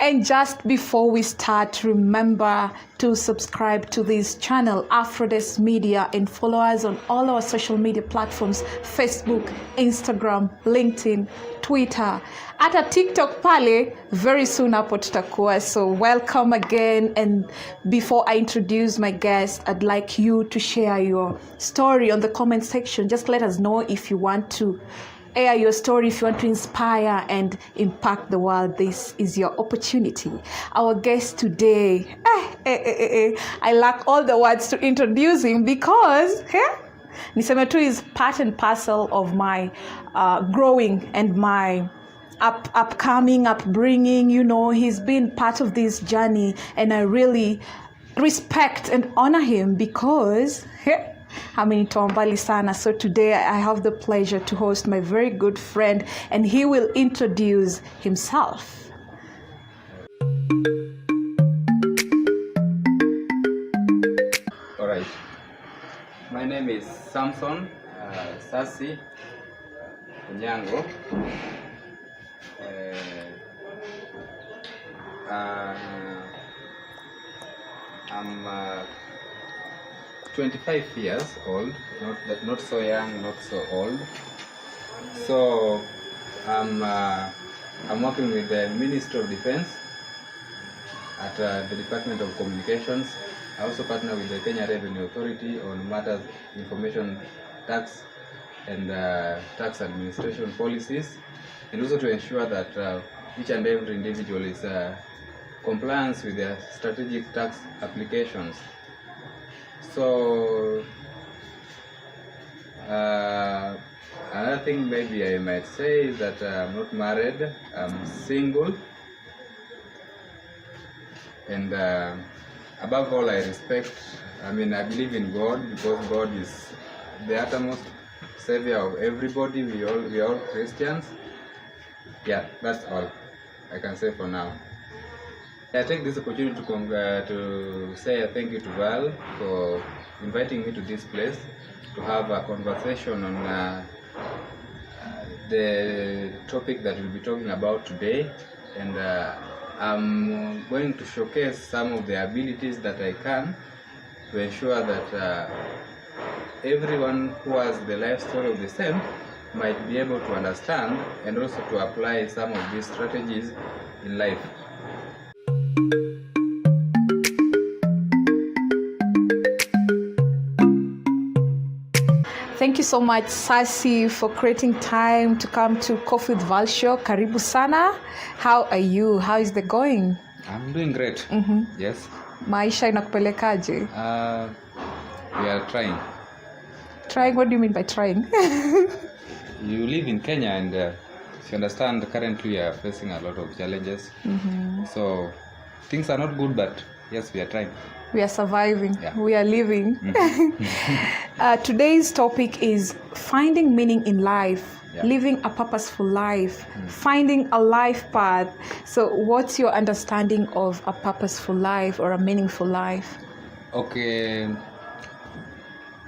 And just before we start, remember to subscribe to this channel, Afrodess Media, and follow us on all our social media platforms, Facebook, Instagram, LinkedIn, Twitter, hata TikTok pale very soon hapo tutakuwa. So welcome again, and before I introduce my guest, I'd like you to share your story on the comment section. Just let us know if you want to air your story, if you want to inspire and impact the world. This is your opportunity. Our guest today, I lack all the words to introduce him because niseme tu is part and parcel of my growing and my upcoming upbringing. You know, he's been part of this journey, and I really respect and honor him because Tombali sana. So today I have the pleasure to host my very good friend, and he will introduce himself. All right. My name is Samson Sasi Nyango. I'm 25 years old, not so young, not so old. So I'm working with the Ministry of Defense at the Department of Communications. I also partner with the Kenya Revenue Authority on matters information tax and tax administration policies, and also to ensure that each and every individual is compliant with their strategic tax applications. So another thing maybe I might say is that I'm not married, I'm single, and above all I believe in God, because God is the uttermost savior of everybody. We are all Christians. Yeah, that's all I can say for now. I take this opportunity to say thank you to Val for inviting me to this place to have a conversation on the topic that we'll be talking about today, and I'm going to showcase some of the abilities that I can to ensure that everyone who has the life story of the same might be able to understand and also to apply some of these strategies in life. Thank you so much, Sasi, for creating time to come to Coffee with Val show. Karibu sana. How are you? How is the going? I'm doing great. Yes. Maisha inakupelekaje? We are trying. Trying? What do you mean by trying? You live in Kenya, and if you understand, currently we are facing a lot of challenges. So things are not good, but yes, we are trying. We are surviving. Yeah. We are living. Today's topic is finding meaning in life, living a purposeful life, finding a life path. So what's your understanding of a purposeful life or a meaningful life? Okay,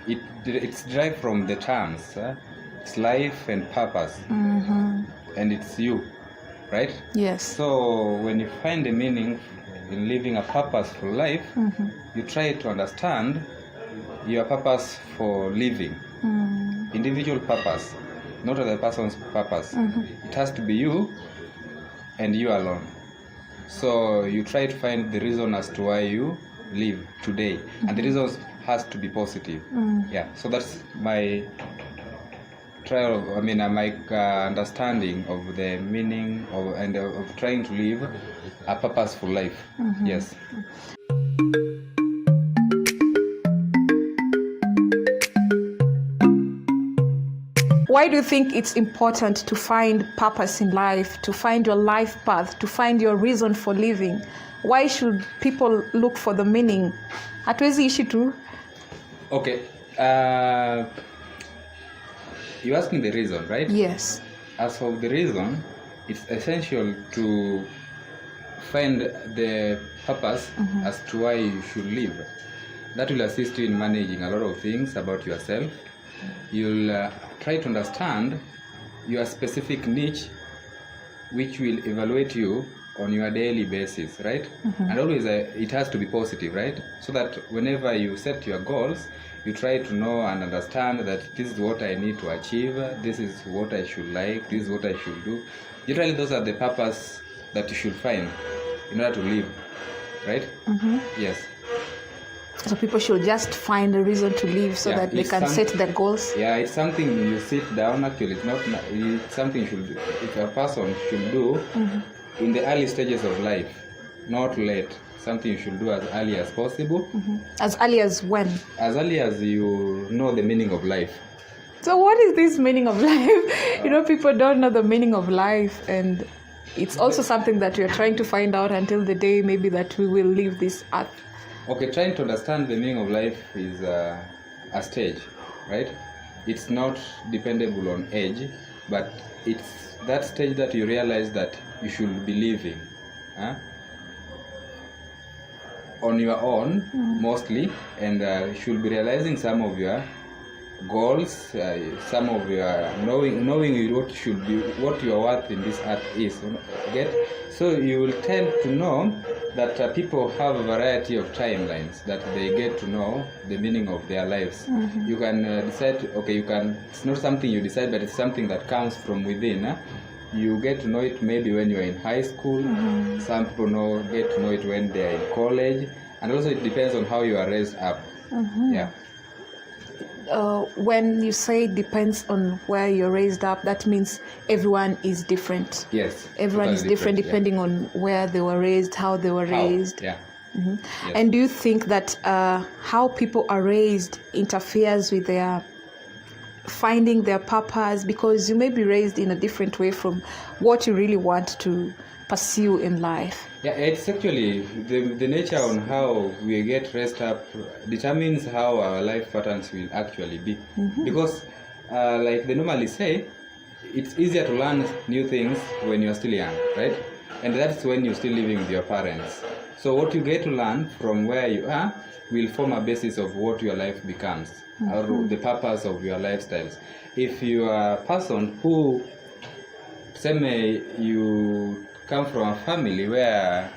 it's derived from the terms. It's life and purpose, and it's you, right? Yes. So when you find a meaning in living a purposeful life, you try to understand your purpose for living. Individual purpose, not other person's purpose. It has to be you and you alone. So you try to find the reason as to why you live today, and the reason has to be positive. Yeah. So that's my understanding of the meaning of trying to live a purposeful life. Yes. Why do you think it's important to find purpose in life, to find your life path, to find your reason for living? Why should people look for the meaning? Hatuwezi ishi tu. Okay. You're asking the reason, right? Yes. As for the reason, it's essential to find the purpose as to why you should live. That will assist you in managing a lot of things about yourself. You'll try to understand your specific niche, which will evaluate you on your daily basis, right? And always it has to be positive, right? So that whenever you set your goals, you try to know and understand that this is what I need to achieve, this is what I should like, this is what I should do. Usually those are the purpose that you should find in order to live, right? Yes. So people should just find a reason to live so that they can set their goals. Yeah, it's something you sit down. Actually, it's something if a person should do in the early stages of life, not late. Something you should do as early as possible. As early as when? As early as you know the meaning of life. So what is this meaning of life? People don't know the meaning of life, and it's also something that we are trying to find out until the day maybe that we will leave this earth. Okay, trying to understand the meaning of life is a stage, right? It's not dependable on age, but it's that stage that you realize that you should be living on your own, mostly, and you should be realizing some of your goals, some of your knowing what your worth in this earth is. So you will tend to know that people have a variety of timelines that they get to know the meaning of their lives. You can decide, it's not something you decide, but it's something that comes from within. You get to know it maybe when you're in high school. Some people get to know it when they're in college, and also it depends on how you are raised up. Yeah. When you say it depends on where you're raised up, that means everyone is different. Yes. Everyone is different depending on where they were raised, how they were raised. Yeah. Yes. And do you think that how people are raised interferes with their finding their purpose? Because you may be raised in a different way from what you really want to pursue in life. Yeah, it's actually the nature on how we get raised up determines how our life patterns will actually be. Because like they normally say, it's easier to learn new things when you're still young, right? And that's when you're still living with your parents. So what you get to learn from where you are will form a basis of what your life becomes, or the purpose of your lifestyles. If you are a person who, say, you come from a family where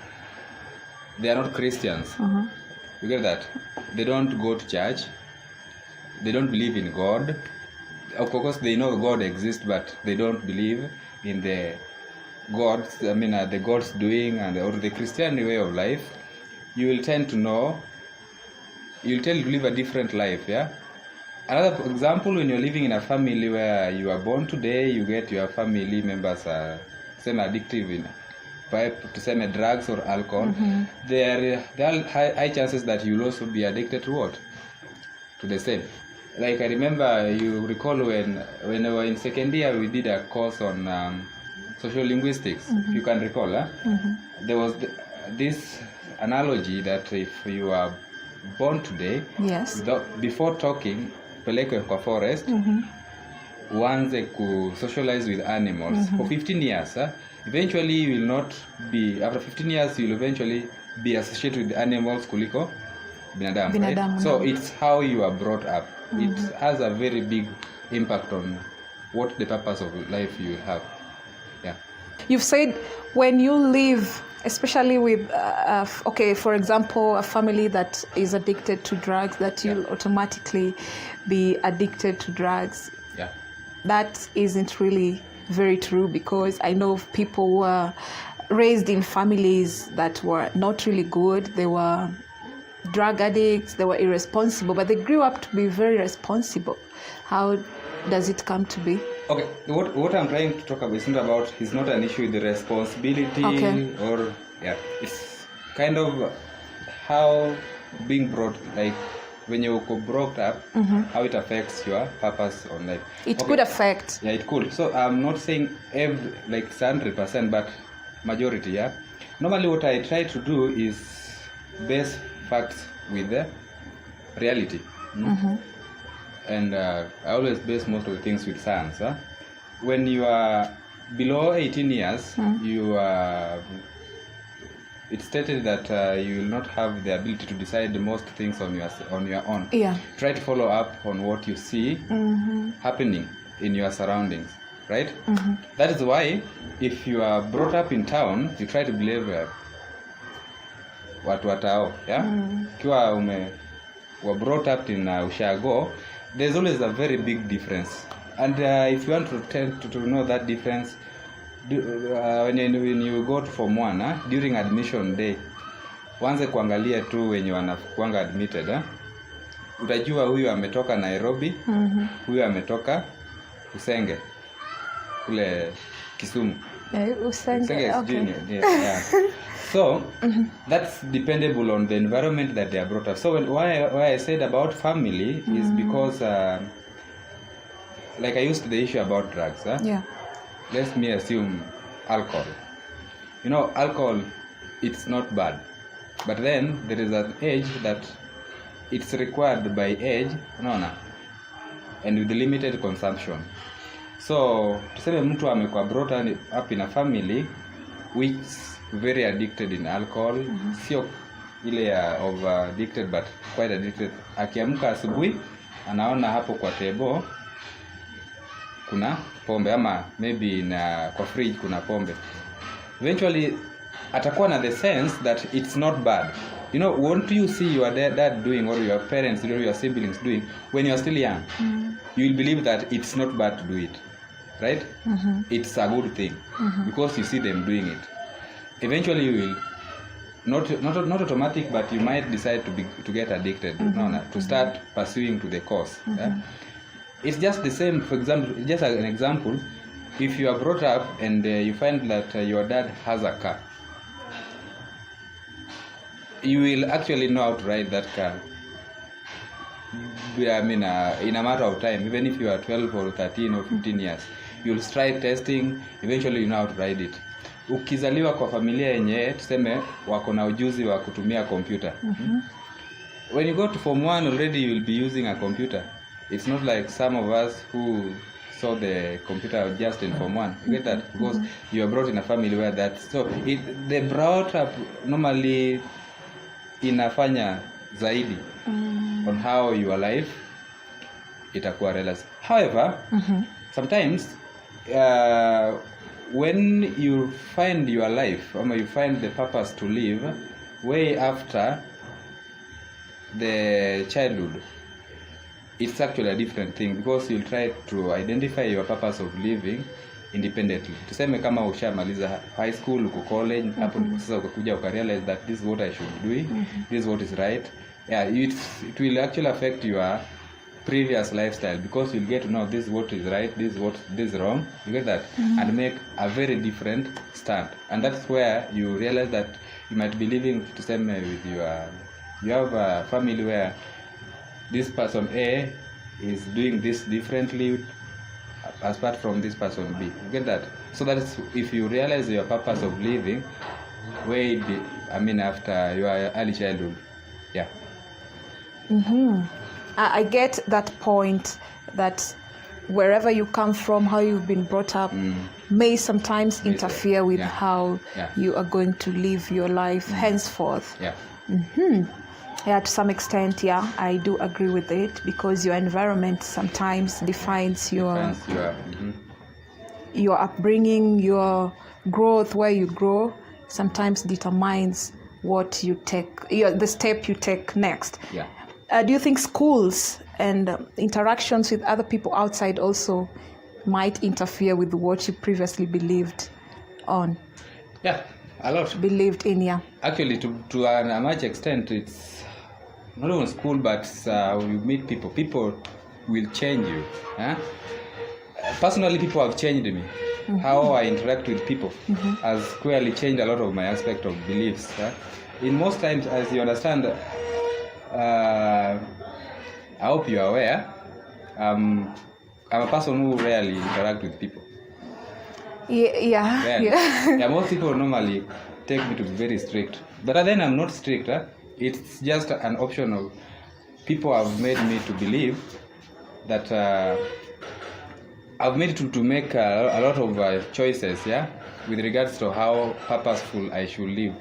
they are not Christians, you get that? They don't go to church, they don't believe in God. Of course, they know God exists, but they don't believe in the the God's doing or the Christian way of life. You will tend to live a different life, yeah? Another example, when you're living in a family where you are born today, you get your family members are addictive in drugs or alcohol. There are high chances that you'll also be addicted to what? To the same. Like I remember, you recall when I was in second year, we did a course on social linguistics. If you can recall, there was this analogy that if you are born today, yes, before talking, pelekwe kwa forest, uanze ku socialize with animals for 15 years. Eventually you will not be, after 15 years you will eventually be associated with animals kuliko binadamu, right? So it's how you are brought up. It has a very big impact on what the purpose of life you have. Yeah. You've said when you live, especially with for example, a family that is addicted to drugs, that you'll automatically be addicted to drugs. Yeah. That isn't really very true, because I know of people who were raised in families that were not really good. They were drug addicts, they were irresponsible, but they grew up to be very responsible. How does it come to be? Okay, what I'm trying to talk about is not an issue with the responsibility, or it's kind of how being brought, like when you brought up, how it affects your purpose on life. It could affect. Yeah, it could. So I'm not saying 100%, but majority. Yeah. Normally, what I try to do is base facts with the reality. And I always base most of the things with science. When you are below 18 years, it's stated that you will not have the ability to decide most things on your own. Yeah. Try to follow up on what you see happening in your surroundings, right? That is why if you are brought up in town, you try to believe watu watao, yeah? Kiwa were brought up in Ushago, there's always a very big difference. And if you want to know that difference, when you go to Form 1, during admission day, wanze kuangalia tu wenye wanakuanga admitted, utajua huyu ametoka Nairobi, huyu ametoka Usenge, kule Kisumu. Usenge, okay. Yeah. So that's dependable on the environment that they are brought up. So why I said about family is because like I used the issue about drugs. Yeah. Let me assume alcohol. You know, alcohol, it's not bad. But then there is an age that it's required by age, and with the limited consumption. So, tuseme mtu amekuwa brought up in a family which is very addicted in alcohol, sio ile of addicted but quite addicted. Akiamka asubuhi anaona hapo kwa table kuna pombe, ama maybe kwa fridge kuna pombe. Eventually atakuwa na the sense that it's not bad. You know, won't you see your dad doing, or your parents or your siblings doing when you are still young? You will believe that it's not bad to do it, right? It's a good thing because you see them doing it. Eventually you will not automatic, but you might decide to get addicted, to start pursuing to the cause. It's just the same. For example, just an example, if you are brought up and you find that your dad has a car, you will actually know how to ride that car. I mean, in a matter of time, even if you are 12 or 13 or 15 years, you'll try testing, eventually you know how to ride it. Ukizaliwa kwa familia yenye tuseme wako na ujuzi wa kutumia computer. When you go to Form 1 already you will be using a computer. It's not like some of us who saw the computer just in Form 1. You get that? Because you are brought in a family where that. So they brought up normally inafanya zaidi on how your life itakuwa realized. However, sometimes when you find your life, or you find the purpose to live way after the childhood, it's actually a different thing, because you'll try to identify your purpose of living independently. Tuseme kama ushamaliza high school, uko college, hapo sasa ukakuja ukarealize that this is what I should do, this is what is right. Yeah, it will actually affect your previous lifestyle, because you'll get to know this is what is right, this is wrong. You get that? And make a very different stand. And that's where you realize that you might be living to same with you have a family where this person A is doing this differently as apart from this person B. You get that? So that is, if you realize your purpose of living after your early childhood. Yeah. I get that point, that wherever you come from, how you've been brought up, may sometimes interfere with how you are going to live your life henceforth. Yeah, to some extent, I do agree with it, because your environment sometimes defines your upbringing, your growth, where you grow, sometimes determines what you take, the step you take next. Yeah. Do you think schools and interactions with other people outside also might interfere with what you previously believed on? Yeah, a lot. Believed in, yeah. Actually, to a much extent, it's not only school, but you meet people. People will change you. Personally, people have changed me. How I interact with people has clearly changed a lot of my aspect of beliefs. In most times, as you understand, I hope you are aware, I'm a person who rarely interact with people. Yeah, most people normally take me to be very strict, but then I'm not strict. It's just an option of people have made me to believe that I've made to make a lot of choices, with regards to how purposeful I should live,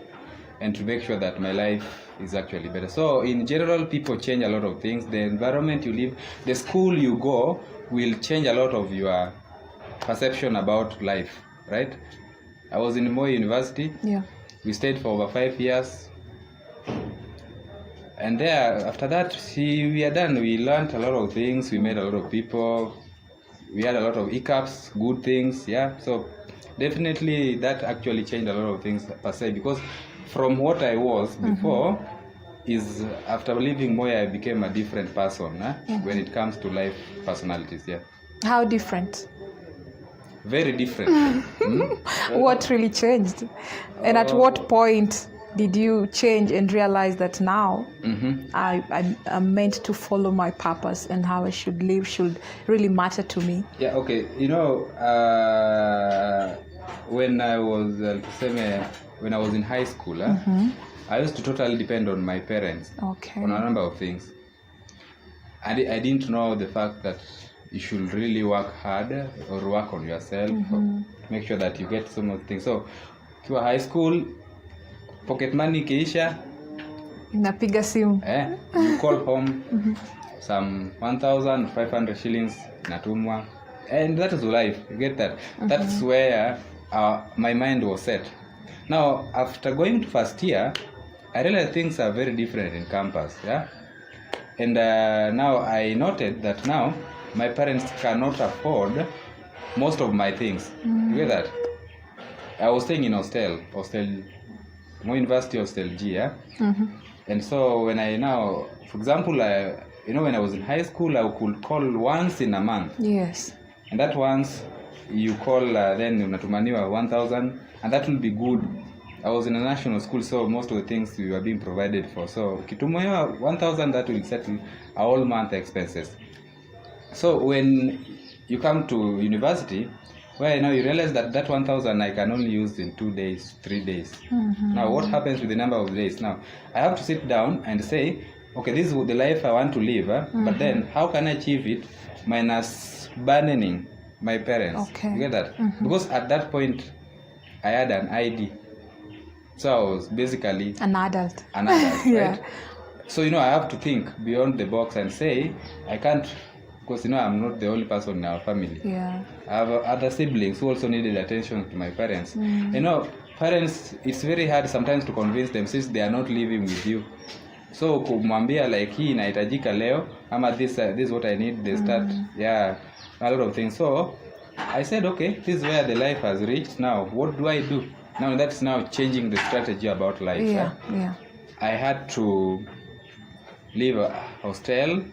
and to make sure that my life is actually better. So in general, people change a lot of things. The environment you live, the school you go will change a lot of your perception about life, right? I was in Moi University. Yeah. We stayed for over 5 years. And there, after that, we are done. We learned a lot of things. We met a lot of people. We had a lot of hiccups, good things, yeah. So definitely that actually changed a lot of things per se, because from what I was before is after leaving Moya, I became a different person when it comes to life personalities, yeah. How different? Very different. What really changed? And at what point did you change and realize that now I'm meant to follow my purpose, and how I should live should really matter to me? Yeah, okay. You know, when I was when I was in high school, I used to totally depend on my parents on a number of things. I didn't know the fact that you should really work hard or work on yourself, or make sure that you get some of the things. So, kiwa high school, pocket money kiisha, napiga simu, you call home, some 1,500 shillings natumwa, and that is life. You get that? That's where my mind was set. Now, after going to first year, I realized things are very different in campus, yeah. And now I noted that now my parents cannot afford most of my things. You get that? I was staying in hostel, Moi University Hostel G, yeah? And so when I now, for example, when I was in high school, I could call once in a month. Yes. And that once you call, then unatumaniwa 1,000, and that will be good. I was in a national school, so most of the things we were being provided for. So kitumoya 1,000, that will settle our all month expenses. So when you come to university, where now you realize that 1,000 I can only use in 2 days, 3 days. Now what happens with the number of days? Now I have to sit down and say, okay, this is the life I want to live, but then how can I achieve it minus burdening my parents? Okay. You get that? Because at that point I had an ID. So I was basically an adult. Yeah. Right? So, I have to think beyond the box and say, I can't, because, I'm not the only person in our family. Yeah. I have other siblings who also needed attention to my parents. Parents, it's very hard sometimes to convince them since they are not living with you. So, kumwambia like hii inahitajika leo, ama this is what I need, they start, a lot of things. So, I said, okay, this is where the life has reached. Now, what do I do? Now that's now changing the strategy about life. Yeah. I had to leave a hostel.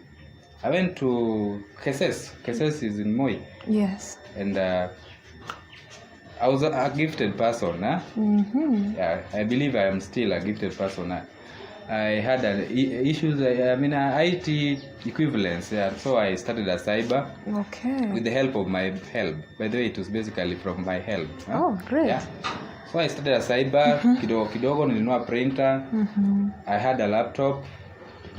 I went to Keses. Keses is in Moi. Yes. And I was a gifted person. Yeah, I believe I am still a gifted person. I had issues, IT equivalence. Yeah, so I started a cyber. Okay. With the help of my help. By the way, it was basically from my help. Oh, great. Yeah. So I started a cyber, kidogo nilinunua printer, I had a laptop,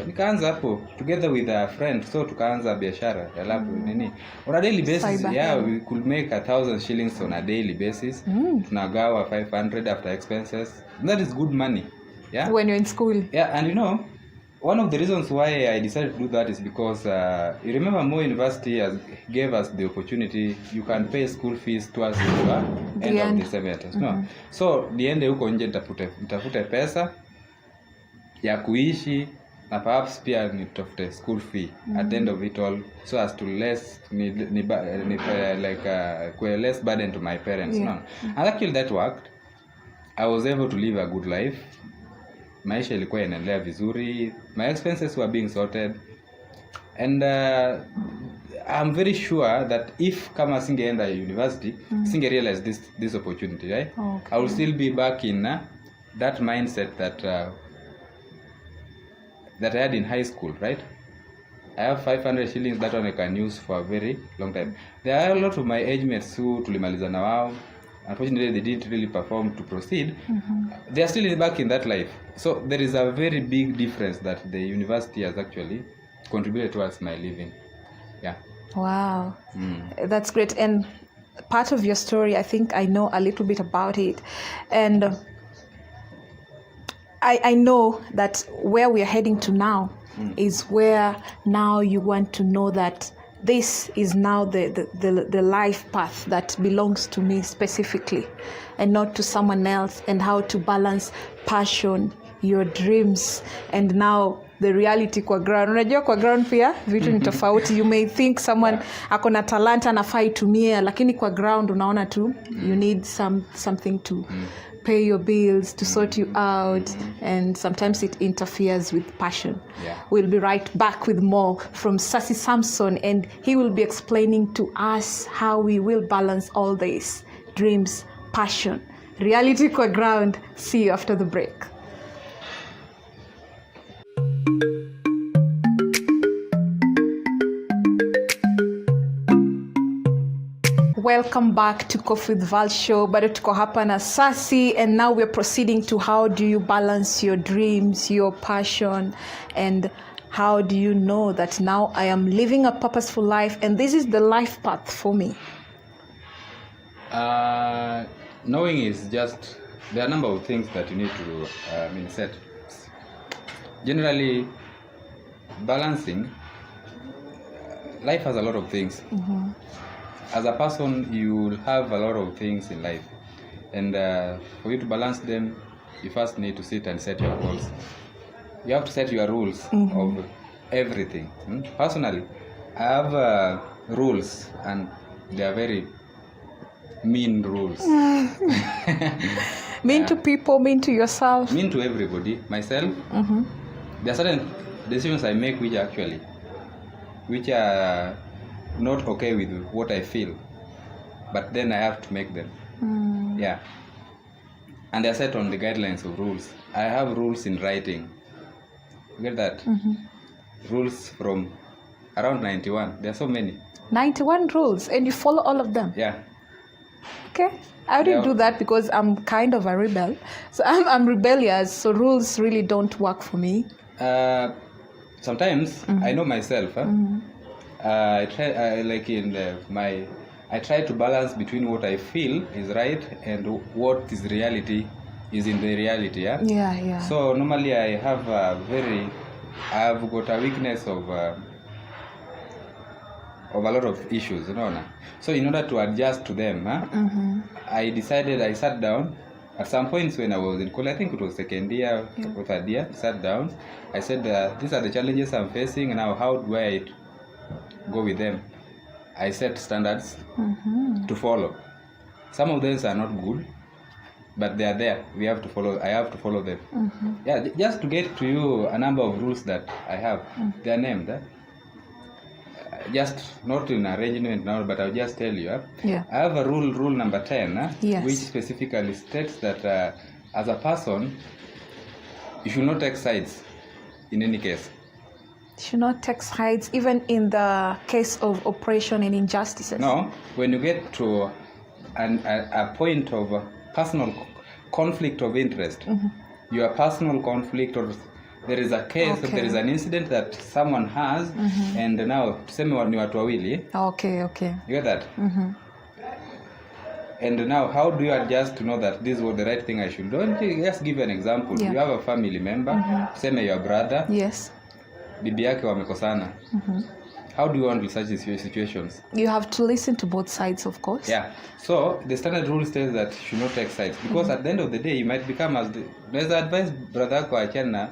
nikaanza hapo together with a friend, so tukaanza biashara ya laptop nini. On a daily basis, cyber, we could make 1,000 shillings on a daily basis. Tunagawa 500 after expenses. And that is good money. Yeah. When you're in school. Yeah, and one of the reasons why I decided to do that is because you remember Moi University gave us the opportunity, you can pay school fees towards the end of the semester. No? So niende huko nje nitafute pesa ya kuishi na perhaps pia nitafute school fee at the end of it all, so as to less less burden to my parents. No? And actually that worked. I was able to live a good life. Maisha ilikuwa inaendelea vizuri, my expenses were being sorted, and I'm very sure that if kama singeenda university, singe realize this opportunity, right? Okay. I will still be back in that mindset that I had in high school, right? I have 500 shillings, that one I can use for a very long time. There are a lot of my age mates who tulimaliza na wao. Unfortunately, they didn't really perform to proceed. They are still back in that life. So there is a very big difference that the university has actually contributed towards my living. Yeah. Wow. That's great. And part of your story, I think I know a little bit about it. And I know that where we are heading to now is where now you want to know that this is now the life path that belongs to me specifically and not to someone else, and how to balance passion, your dreams, and now the reality kwa ground. Unajua kwa ground pia vitu ni tofauti. You may think someone ako na talanta anafaa itumie, lakini kwa ground unaona tu you need something to pay your bills, to sort you out, and sometimes it interferes with passion. We'll be right back with more from Sassy Samson, and he will be explaining to us how we will balance all this: dreams, passion, reality kwa ground. See you after the break. Welcome back to Coffee with Val show. Bado tuko hapa na Sassy, and now we're proceeding to how do you balance your dreams, your passion, and how do you know that now I am living a purposeful life and this is the life path for me? Knowing is just, there are a number of things that you need to set. Generally, balancing, life has a lot of things. As a person, you will have a lot of things in life, and for you to balance them, you first need to sit and set your goals. You have to set your rules of everything. Personally, I have rules, and they are very mean rules. Mean to people, mean to yourself? Mean to everybody. Myself, there are certain decisions I make which are not okay with what I feel, but then I have to make them. And they're set on the guidelines of rules. I have rules in writing. You get that? Rules from around 91. There are so many. 91 rules, and you follow all of them? Yeah. Okay. I didn't do that because I'm kind of a rebel. So I'm rebellious, so rules really don't work for me. Sometimes I know myself. I try to balance between what I feel is right and what is reality is in the reality. Yeah. So normally I have I've got a weakness of a lot of issues, So in order to adjust to them, I sat down at some points when I was in school. I think it was second year or third year. I sat down. I said, these are the challenges I'm facing. Now, how do I go with them? I set standards to follow. Some of them are not good, but they are there. I have to follow them. Just to get to you a number of rules that I have. They are named. Just not in arrangement now, but I'll just tell you. I have a rule number 10, which specifically states that as a person, you should not take sides in any case. Should not take sides, even in the case of oppression and injustices. No, when you get to a point of personal conflict of interest, your personal conflict, or there is a case, or there is an incident that someone has, and now tuseme ni watu wawili. Okay. You get that? And now, how do you adjust to know that this was the right thing I should do? Just give an example. You have a family member, tuseme your brother. Yes. Bibi yake wamekosana. How do you handle such situations? You have to listen to both sides, of course. Yeah. So the standard rule says that you should not take sides, because at the end of the day you might become there's advice brother yako achana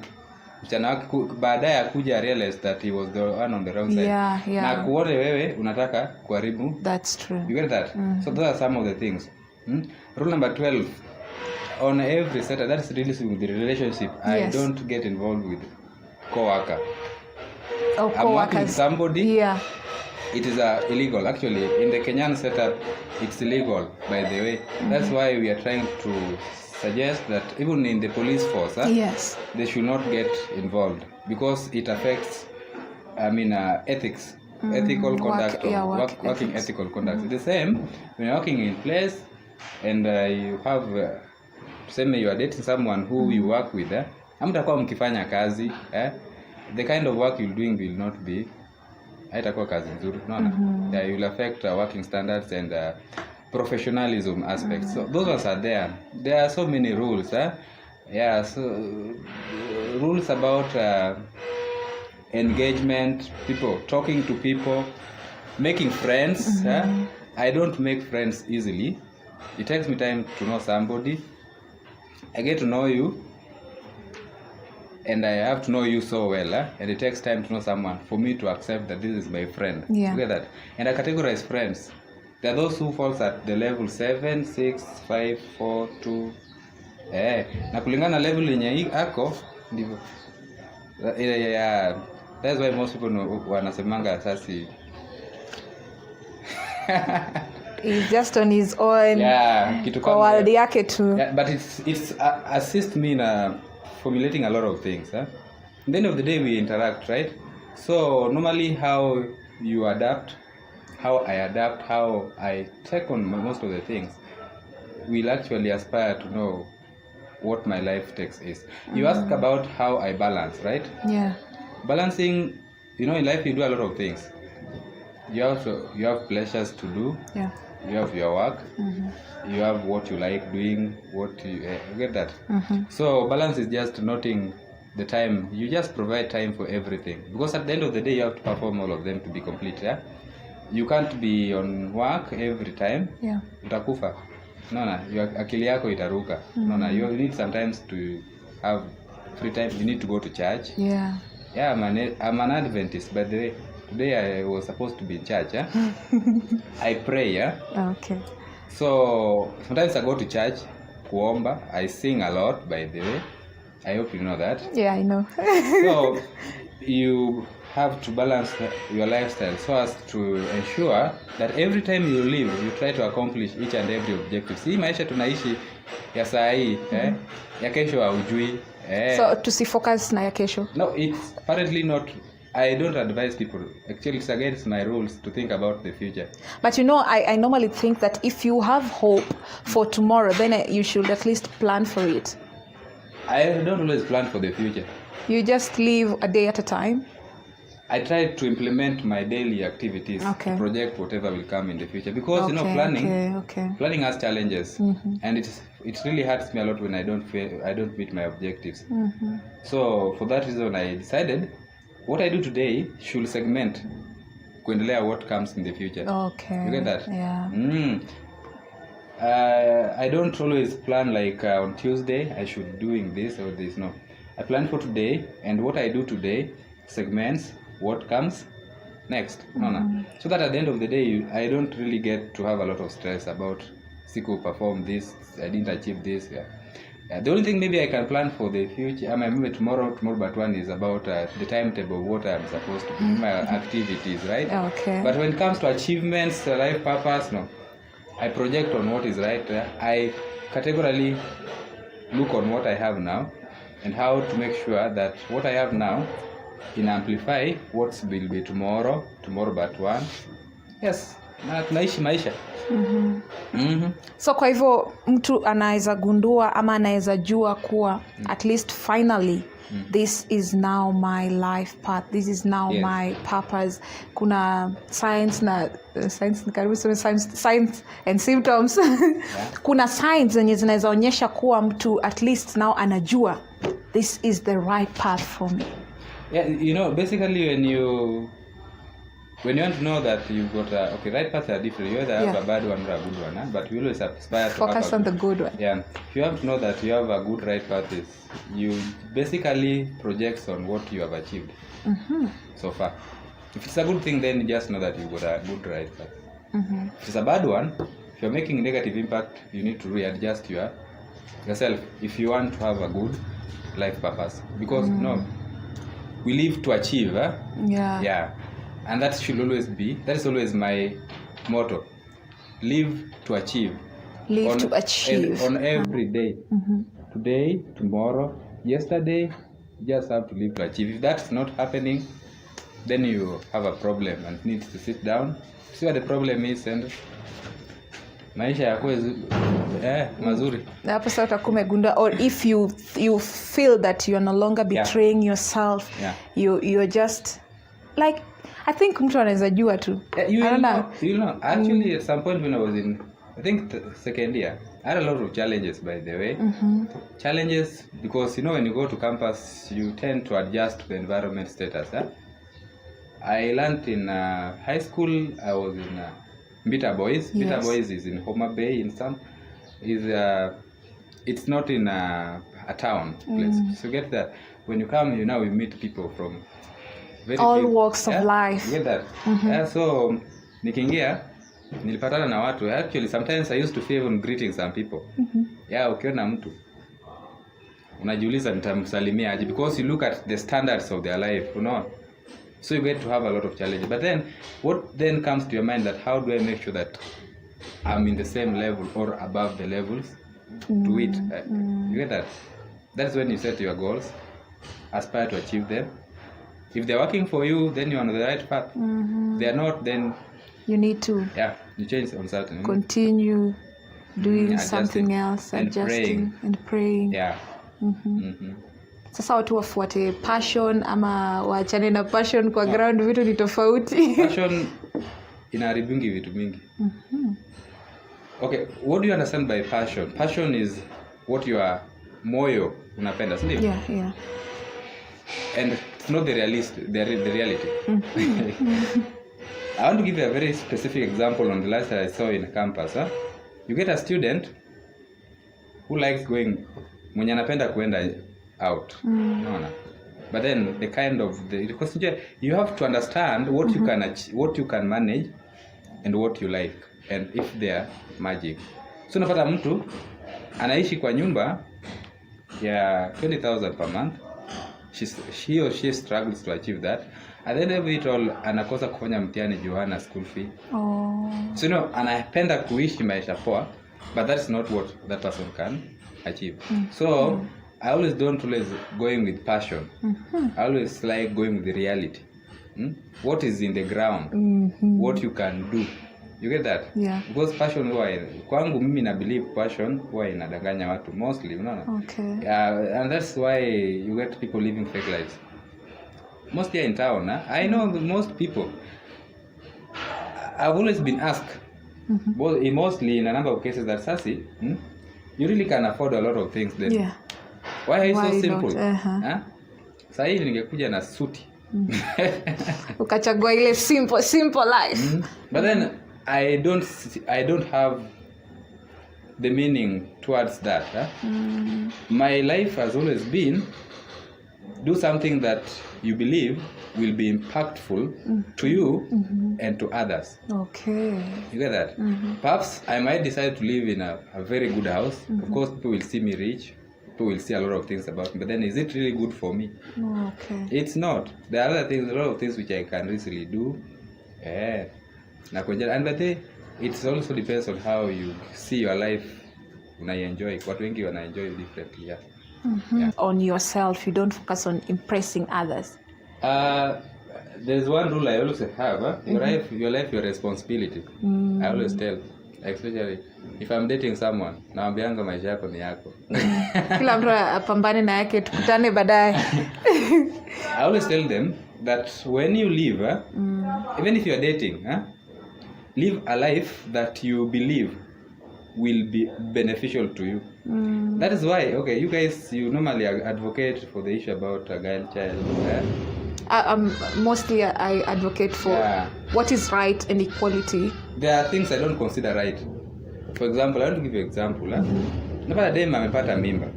mchana wake baadaye akuja realize that he was the one on the wrong side. Na kuone wewe unataka kuharibu. That's true. You get that? So those are some of the things. Rule number 12. On every set, that's really with the relationship. I don't get involved with co-worker. I'm working with somebody. It is illegal. Actually, in the Kenyan setup, it's illegal, by the way. That's why we are trying to suggest that even in the police force, they should not get involved, because it affects, ethics, ethical conduct, working ethical conduct. The same, when you're working in place and you have, say you are dating someone who you work with, hamtakuwa mkifanya kazi, the kind of work you're doing will not be, haitakuwa kazi nzuri, you will affect working standards and professionalism aspects. So those ones are there. There are so many rules. So rules about engagement, people talking to people, making friends. I don't make friends easily. It takes me time to know somebody. I get to know you, and I have to know you so well, and it takes time to know someone for me to accept that this is my friend. Yeah. Look at that. And I categorize friends. There are those who falls at the level 7, 6, 5, 4, 2. Na kulingana na level yenye ako ndivyo. That's why most people wanasemanga sasi. He's just on his own. Yeah, kitu kwa world yake tu. Yeah, but it's assist me in formulating a lot of things. At the end of the day, we interact, right? So normally how you adapt, how I adapt, how I take on most of the things, we'll actually aspire to know what my life takes is. You ask about how I balance, right? Yeah. Balancing, in life you do a lot of things. You have pleasures to do. Yeah. You have your work. You have what you like doing, what you get that. So balance is just noting the time. You just provide time for everything, because at the end of the day you have to perform all of them to be complete. Yeah, you can't be on work every time. Yeah. Utakufa. Akili yako itaruka. You need sometimes to have free time. You need to go to church. Yeah. Yeah, I'm an Adventist, by the way. Today I was supposed to be in church. I pray. Okay. So sometimes I go to church, kuomba. I sing a lot, by the way. I hope you know that. Yeah, I know. So you have to balance your lifestyle so as to ensure that every time you live, you try to accomplish each and every objective. See, maisha tunaishi ya saa hii, ya kesho haujui. So tusifocus na ya kesho. No, it's apparently not. I don't advise people. Actually, it's against my rules to think about the future. But I normally think that if you have hope for tomorrow, then you should at least plan for it. I don't always plan for the future. You just live a day at a time? I try to implement my daily activities to project whatever will come in the future. Because, planning has challenges. And it really hurts me a lot when I don't meet my objectives. So, for that reason, I decided what I do today should segment kuendelea what comes in the future. Okay. You get that? Yeah. I don't always plan like on Tuesday I should doing this or this. No. I plan for today, and what I do today segments what comes next. So that at the end of the day, I don't really get to have a lot of stress about siku perform this, I didn't achieve this. The only thing maybe I can plan for the future, I remember tomorrow but one is about the timetable of what I'm supposed to do, my activities, right? Okay. But when it comes to achievements, life purpose, no. I project on what is right. I categorically look on what I have now and how to make sure that what I have now can amplify what will be tomorrow but one. Yes, na tunaishi maisha. So kwa hivyo mtu anaweza gundua ama anaweza jua kuwa at least finally this is now my life path, this is now my purpose. Kuna signs and symptoms. Kuna signs zenye zinaweza onyesha kuwa mtu at least now anajua this is the right path for me. Yeah, basically when you want to know that you've got right paths are different. You either have a bad one or a good one, but we always aspire to focus on the good one. Yeah, if you have to know that you have a good right path, you basically projects on what you have achieved so far. If it's a good thing, then you just know that you've got a good right path. If it's a bad one, if you're making negative impact, you need to readjust yourself if you want to have a good life purpose. Because we live to achieve. Yeah. And that is always my motto. Live to achieve. On every day. Today, tomorrow, yesterday, you just have to live to achieve. If that's not happening, then you have a problem and need to sit down, see what the problem is, and maisha yako mazuri. Hapo sasa utakumegunda, or if you feel that you are no longer betraying yourself, you're just like, I think mtu anaweza jua tu. You know. Actually, at some point when I was in, I think second year, I had a lot of challenges, by the way. Challenges because when you go to campus, you tend to adjust to the environment status. I learned in high school. I was in Mbita Boys. Yes. Mbita Boys is in Homa Bay in some. It's not in a town place. So you get that when you come, you meet people from all walks of life. You get that? Yeah, so nikiingia nilipatana na watu. Actually sometimes I used to fear even greeting some people. Yeah, ukiona mtu unajiuliza nitamsalimia aje, because you look at the standards of their life, so you get to have a lot of challenges. But then what then comes to your mind, that how do I make sure that I'm in the same level or above the levels to it? You get that? That's when you set your goals, aspire to achieve them. If they're working for you, then you're on the right path. They are not, then you need to you change on certain. Continue doing something else, adjusting and praying. Yeah. Sasa watu wafuate passion ama waachane na passion kwa ground, vitu ni tofauti. Passion inaharibingi vitu mingi. Okay, what do you understand by passion? Passion is what your moyo unapenda, sio? Yeah. And it's not the reality. I want to give you a very specific example on the last that I saw in campus. You get a student who likes going, mwenye anapenda kuenda out. But then because you have to understand what you can what you can manage and what you like, and if they are magic. So unapata mtu anaishi kwa nyumba ya 20,000 per month. She or she struggles to achieve that. At the end of it all, anakosa kufanya mtihani Johanna school fee. So anapenda kuishi maisha poa, but that's not what that person can achieve. So I always don't going with passion. I always like going with the reality. What is in the ground, what you can do. You get that? Yeah. Because passion kwangu mimi na believe passion huwa inadanganya watu mostly, unaona? Okay. And that's why you get people living fake lives. Mostly in town, I know most people. I've always been asked, mostly in a number of cases, that Sasi, you really can afford a lot of things then. Yeah. Why are you so simple? Sasa hivi ningekuja na suti. Ukachagua ile simple life. But then I don't have the meaning towards that. My life has always been do something that you believe will be impactful to you and to others. Okay. You get that? Perhaps I might decide to live in a very good house. Of course, people will see me rich. People will see a lot of things about me. But then, is it really good for me? Okay. It's not. There are other things, a lot of things which I can easily do. And but it also depends on how you see your life. Unaienjoy. Watu wengi wanaenjoy differently. Yeah. On yourself, you don't focus on impressing others. There's one rule I always have. Your life, your responsibility. I always tell, especially if I'm dating someone, naambianga maisha yako ni yako. Kila mtu apambane na yake, tukutane baadaye. I always tell them that when you live, even if you're dating, live a life that you believe will be beneficial to you. That is why, okay, you guys, you normally advocate for the issue about a girl child. Mostly I advocate for what is right and equality. There are things I don't consider right. For example, I want to give you an example. Napata dem amepata mimba.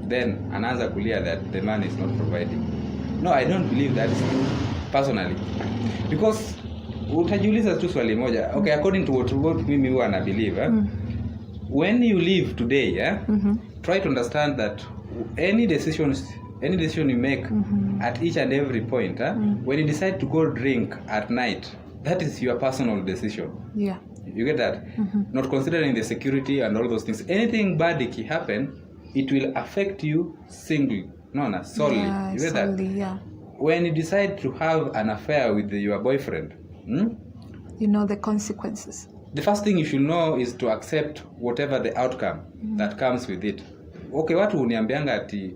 Then anaanza kulia that the man is not providing. No, I don't believe that personally. Because utajiuliza tu swali moja. Okay, according to what mimi huwa na believe, when you live today, try to understand that any decision you make at each and every point, when you decide to go drink at night, that is your personal decision. Yeah. You get that? Not considering the security and all those things. Anything bad that can happen, it will affect you solely. Yeah, you get solely, that? Yeah. When you decide to have an affair with your boyfriend, you know the consequences. The first thing you should know is to accept whatever the outcome that comes with it. Okay, watu uniambianga ati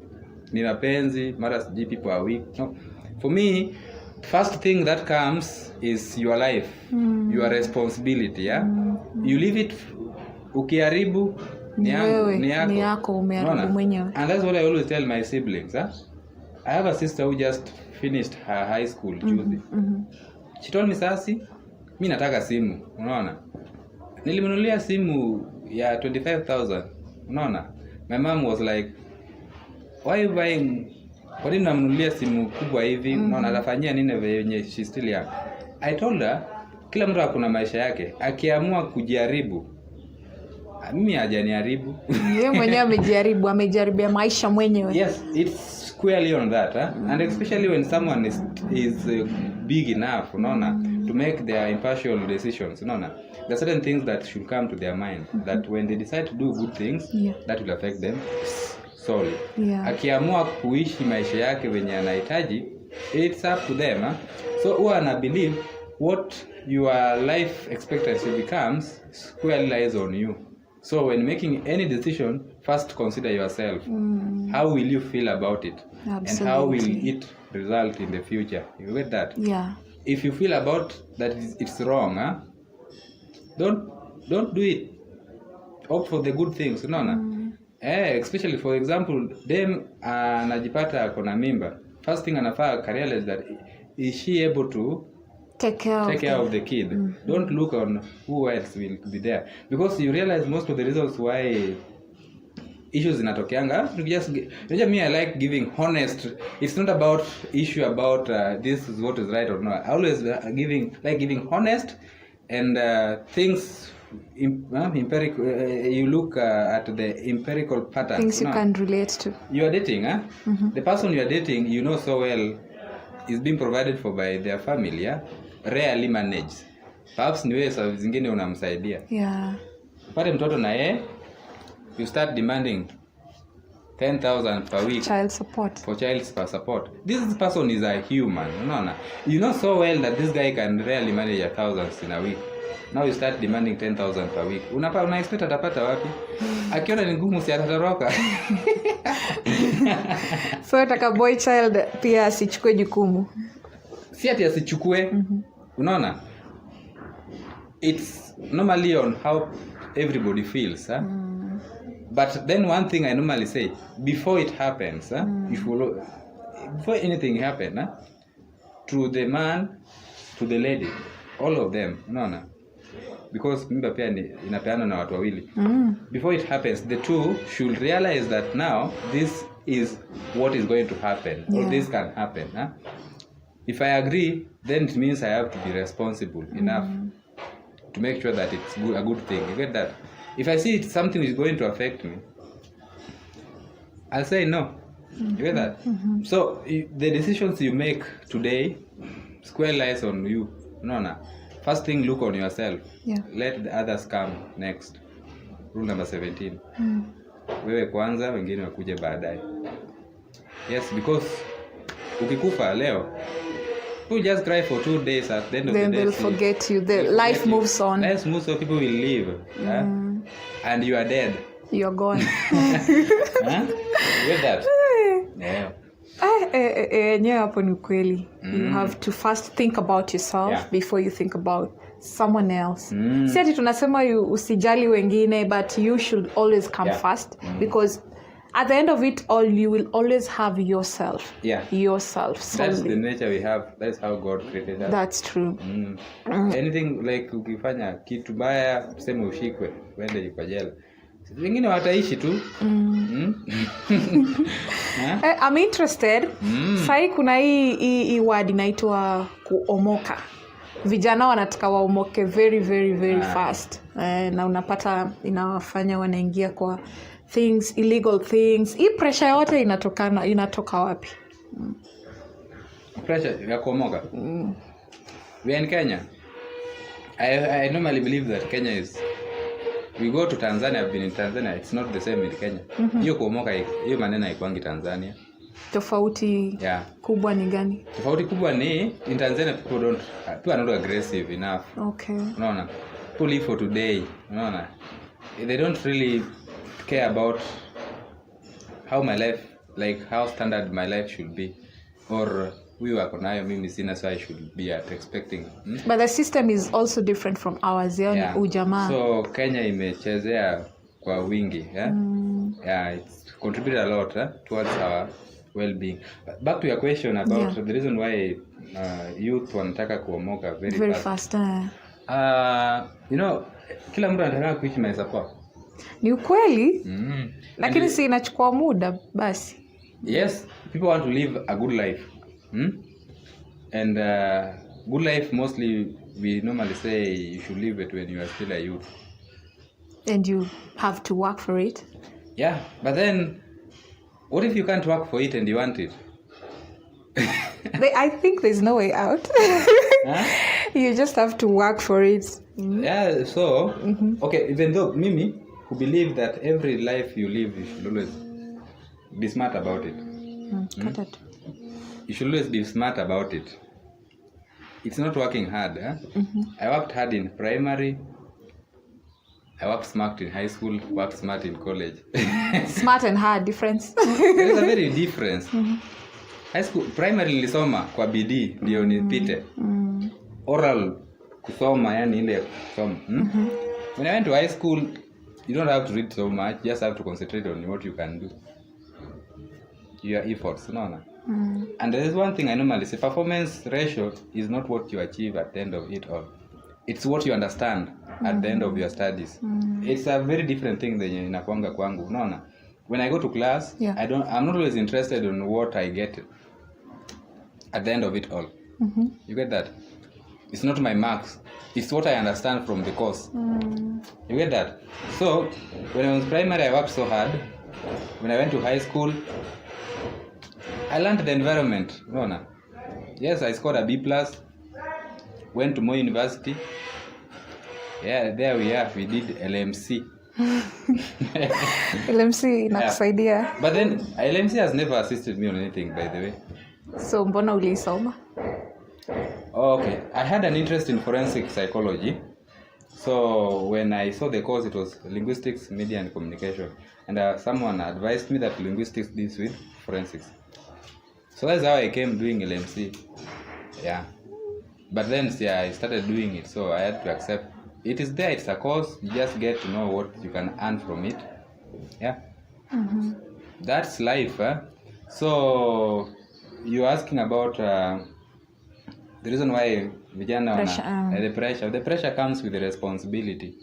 ni mapenzi, mara siji people are weak. No. For me, first thing that comes is your life, your responsibility. You live it, ukiharibu ni yako umeharibu mwenyewe. And that's what I always tell my siblings. I have a sister who just finished her high school juzi. She told me sasi, mimi nataka simu, unaona? Nilimnunulia simu ya 25,000, unaona? My mom was like, why you buying? Kwa nini unamnunulia simu kubwa hivi? Unaona atafanyia nini venye she still young? I told her, kila mtu akuna maisha yake. Akiamua kujaribu, mimi hajaniharibu. Yeye mwenyewe amejaribia maisha mwenyewe. Yes, it's squarely on that, and especially when someone is big enough, unaona, to make their impartial decisions, unaona. There are certain things that should come to their mind that when they decide to do good things, that will affect them solely. Akiamua kuishi maisha yake venye anahitaji, it's up to them. So who ana believe what your life expectancy becomes squarely lies on you. So when making any decision, first consider yourself. How will you feel about it? Absolutely. And how will it result in the future? You get that? Yeah. If you feel about that it's wrong, don't do it. Opt for the good things, unaona? Especially for example, dem anajipata akona mimba. First thing anafaa realize that is she able to take care of the kid. Don't look on who else will be there, because you realize most of the reasons why issues zinatokeanga, me I like giving honest. It's not about issue about this is what is right or not. I always giving honest and things empirical. You look at the empirical patterns, things you can relate to. You are dating, the person you are dating, you know so well, is being provided for by their family, rarely managed. Perhaps ni wewe saa zingine unamsaidia. Pale mtoto na yeye, you start demanding 10,000 per week child support. This person is a human, unaona. You know so well that this guy can rarely manage 1,000 in a week. Now you start demanding 10,000 per week. Una expect atapata wapi? Akiona ni ngumu si atatoroka. So taka boy child pia asichukue jukumu. Si ati asichukue. Unaona? It's normally on how everybody feels, But then one thing I normally say, before it happens, before anything happens, to the man, to the lady, all of them, unaona? Because mimba pia inapeana na watu wawili. Before it happens, the two should realize that now this is what is going to happen, or this can happen. If I agree, then it means I have to be responsible enough to make sure that it's a good thing. You get that? If I see it's something is going to affect me, I'll say no. You get that? So the decisions you make today square lies on you. No. First thing, look on yourself. Let the others come next. Rule number 17. Wewe kwanza, wengine wakuje baadaye. Yes, because ukikufa leo, you just cry for 2 days, at the end of the day they'll forget you. Life moves on. Life moves on, people will live. And you are dead. You're gone. You get that? Yeah. Hapo ni kweli. You have to first think about yourself before you think about someone else. Si ati tunasema usijali wengine, but you should always come first, because at the end of it all, you will always have yourself. Yourself. Solely. That's the nature we have. That's how God created us. That's true. Anything like ukifanya kitu baya, tuseme ushikwe, wende kwa jela. Wengine wataishi tu. I'm interested. Sai kuna hii word inaitwa kuomoka. Vijana wanataka waomoke very very very fast. Na unapata inawafanya wanaingia kwa things, illegal things. Hii pressure yote inatoka wapi? Pressure ya kuomoka. We in Kenya. I normally believe that Kenya is, we go to Tanzania. I've been in Tanzania. It's not the same in Kenya. Hiyo kuomoka, hiyo maneno haikwangi Tanzania. Tofauti kubwa ni gani? Tofauti kubwa ni in Tanzania people are not aggressive enough. Okay. Unaona? People live for today. Unaona? They don't really care about how my life, like how standard my life should be, or we wako nayo mimi sina, so I should be expecting. But the system is also different from ours. Ujamaa. So Kenya imechezea kwa wingi, it's contributed a lot towards well-being. Back to your question about the reason why youth wanataka kuomoka very fast. You know, kila mtu anataka kuishi maisha poa. Ni ukweli? Lakini si inachukua muda basi. Yes, people want to live a good life. And good life mostly we normally say you should live it when you are still a youth. And you have to work for it. Yeah, but then what if you can't work for it and you want it? I think there's no way out. You just have to work for it. Yeah, so okay, even though Mimi who believe that every life you live you should always be smart about it. You should always be smart about it. It's not working hard. I worked hard in primary. I worked smart in high school, worked smart in college. Smart and hard difference. There is a very difference. High school, primary nilisoma kwa bidii ndio nipite. Oral kusoma yani ile kusoma. When I went to high school, you don't have to read so much, you just have to concentrate on what you can do. Your efforts, no. And there is one thing I normally say, performance ratio is not what you achieve at the end of it all. It's what you understand at the end of your studies. It's a very different thing than inakuanga kwangu. No. When I go to class, I'm not always interested in what I get at the end of it all. You get that? It's not my marks. It's what I understand from the course. You get that? So, when I was primary, I worked so hard. When I went to high school, I learned the environment. No. Yes, I scored a B+. Went to Moi University. Yeah, there we are. We did LMC. LMC inakusaidia. But then LMC has never assisted me on anything, by the way. So mbona ulisoma? Okay, I had an interest in forensic psychology. So when I saw the course, it was linguistics, media and communication. And someone advised me that linguistics deals with forensics. So that's how I came doing LMC. Yeah. But then I started doing it, so I had to accept. It is there, it's a course, you just get to know what you can earn from it. Yeah. That's life. So you're asking about the reason why the pressure comes with the responsibility.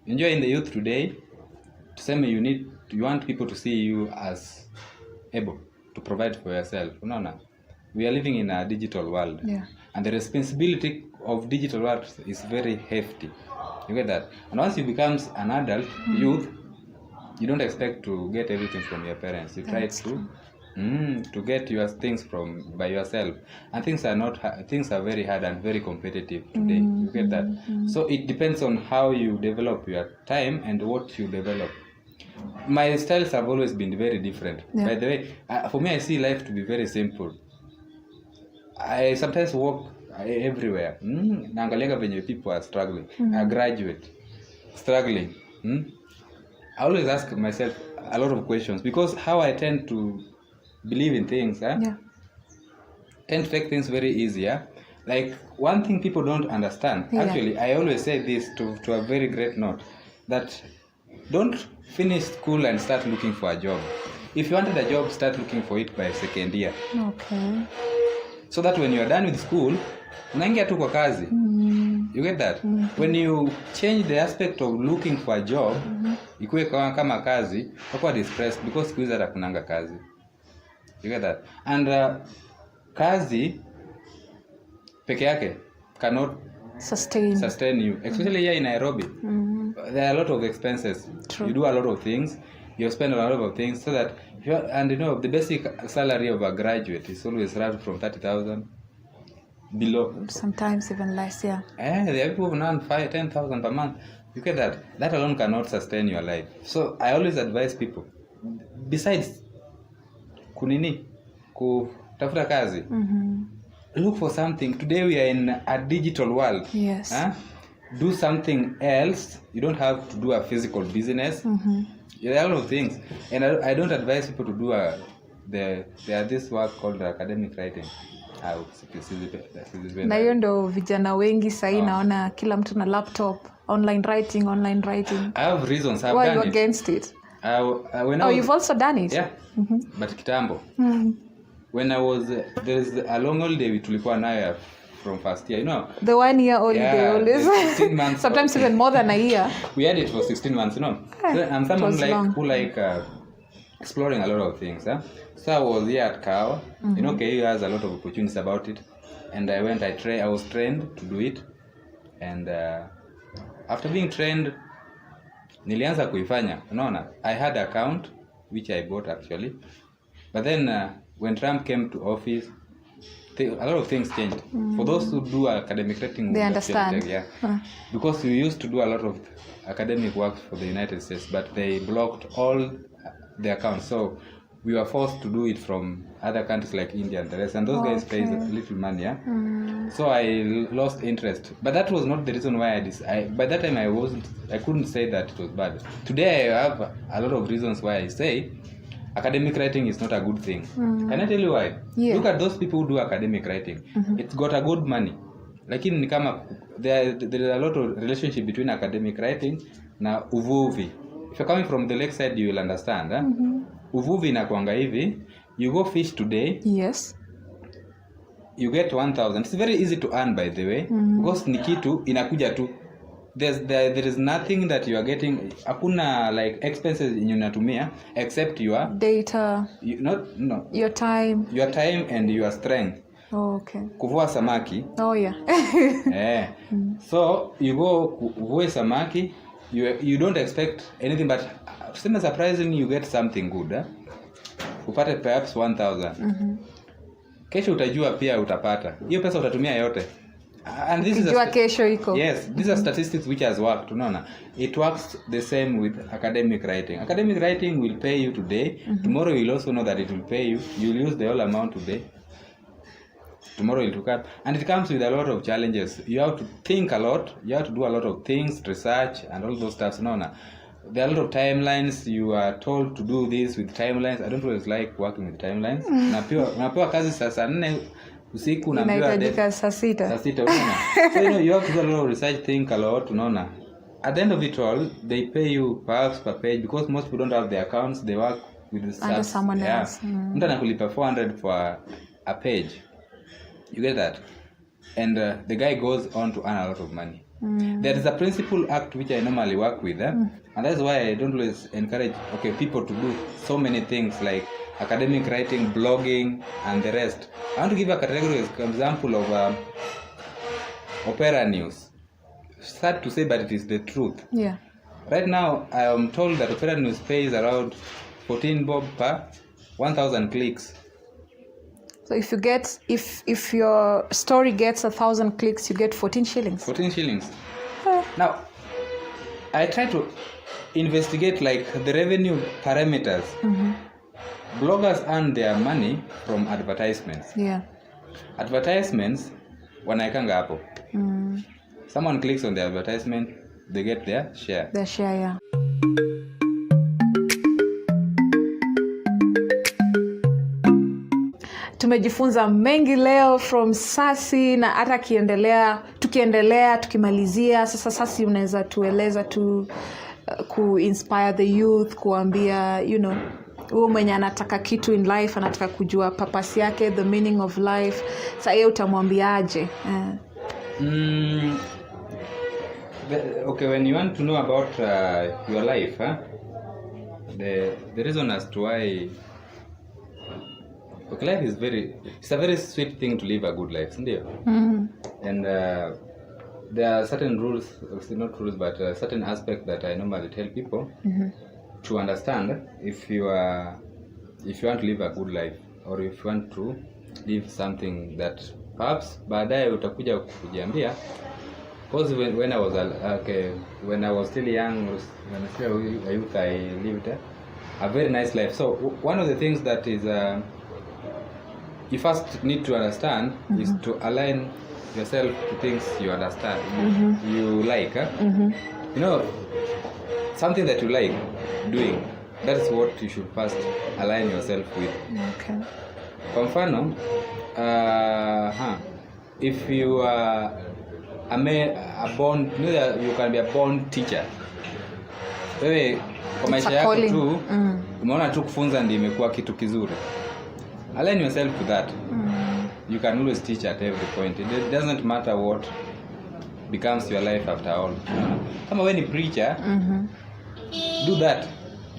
Enjoy in the youth today, to say you want people to see you as able to provide for yourself. No. We are living in a digital world. And the responsibility of digital world is very hefty. You get that? And once you become an adult, youth, you don't expect to get everything from your parents. You try to get your things by yourself. And things are very hard and very competitive today. You get that? So it depends on how you develop your time and what you develop. My styles have always been very different. By the way, for me, I see life to be very simple. I sometimes walk everywhere. Naangalianga venye people are struggling. A graduate struggling. I always ask myself a lot of questions because how I tend to believe in things. Tend to take things very easy. Like one thing people don't understand. Actually, I always say this to a very great note, that don't finish school and start looking for a job. If you wanted a job, start looking for it by second year. Okay. So that when you are done with school, unaingia tu kwa kazi. You get that? When you change the aspect of looking for a job, ikuwe kama kazi, utakuwa depressed because siku hizi hatakunanga kazi. You get that? And kazi peke yake cannot sustain you, especially here in Nairobi. There are a lot of expenses. True. You do a lot of things. You spend a lot of things so that the basic salary of a graduate is always around from 30,000 below. Sometimes even less, There are people who earn 5,000-10,000 per month. You get that? That alone cannot sustain your life. So I always advise people, besides kutafuta kazi, look for something. Today we are in a digital world. Yes. Do something else. You don't have to do a physical business. There are a lot of things, and I don't advise people to do there this work called academic writing. Na hiyo ndo vijana wengi sahii naona kila mtu na laptop, online writing. I have reasons. Why are you against it? You've also done it? Yeah. But kitambo. When I was there's a long holiday tulikuwa nayo from first year, the 1 year holiday, always 16 months sometimes even more than a year. We had it for 16 months, So I'm someone who exploring a lot of things. So I was here at KAO. KU has a lot of opportunities about it, and I was trained to do it, and after being trained nilianza kuifanya. I had an account which I bought actually, but then when Trump came to office, a lot of things changed. For those who do academic writing, they understand. Because we used to do a lot of academic work for the United States, but they blocked all the accounts. So we were forced to do it from other countries like India and the rest, and those guys pay little money. So I lost interest, but that was not the reason why by that time I couldn't say that it was bad. Today I have a lot of reasons why I say academic writing is not a good thing. Can I tell you why? Look at those people who do academic writing. It's got a good money. Lakini kama there is a lot of relationship between academic writing na uvuvi. If you're coming from the lakeside, you will understand. Uvuvi inakuanga hivi, you go fish today. Yes. You get 1,000. It's very easy to earn, by the way, because ni kitu inakuja tu. There is nothing that you are getting. Hakuna like expenses unatumia except your data. Your time. Your time and your strength. Okay. Kuvua samaki. Yeah. So you go kuvua samaki. You don't expect anything, but surprisingly you get something good. Upate perhaps 1,000. Kesho utajua pia utapata. Hiyo pesa utatumia yote. And this is kesho iko. Yes, these are statistics which has worked. It works the same with academic writing. Academic writing will pay you today. Tomorrow you will also know that it will pay you. You will use the whole amount today. Tomorrow it will come. And it comes with a lot of challenges. You have to think a lot. You have to do a lot of things, research and all those stuff. There are a lot of timelines. You are told to do this with timelines. I don't always like working with timelines. Unapewa kazi saa 4 usiku unaambiwa saa 6. So you have to do a lot of research, think a lot, At the end of it all, they pay you perhaps per page, because most people don't have their accounts. They work with under someone else. Mtu anakulipa 400 for a page. You get that? And the guy goes on to earn a lot of money. There is a principal act which I normally work with, and that's why I don't always encourage people to do so many things like academic writing, blogging, and the rest. I want to give a category example of opera news. Sad to say, but it is the truth. Yeah. Right now, I am told that opera news pays around 14 bob per 1,000 clicks. So if your story gets 1,000 clicks, you get 14 shillings. 14 shillings. Now, I try to investigate the revenue parameters. Bloggers earn their money from advertisements. Yeah. Advertisements, wanaekanga hapo. Someone clicks on the advertisement, they get their share. Their share, yeah. Tumejifunza mengi leo from Sasi, na hata tukiendelea tukimalizia sasa. Sasi, unaweza tueleza ku-inspire the youth, kuambia huyo mwenye anataka kitu in life, anataka kujua purpose yake, the meaning of life, sasa yeye utamwambiaje? When you want to know about your life, the reason as to why life is it's a very sweet thing to live a good life, isn't it? And there are certain rules, not rules, but certain aspects that I normally tell people to understand if you want to live a good life, or if you want to live something that perhaps baadaye utakuja kujiambia. Because when I was still young, when I was still a youth, I lived a very nice life. So one of the things that is you first need to understand is to align yourself to things you understand, you like. Something that you like doing, that's what you should first align yourself with. Okay. Kwa mfano, if you are you can be a born teacher. kwa maisha yako tu umeona tu kufunza ndio imekuwa kitu kizuri. Align yourself to that. You can always teach at every point. It doesn't matter what becomes your life after all. Kama wewe ni preacher, do that.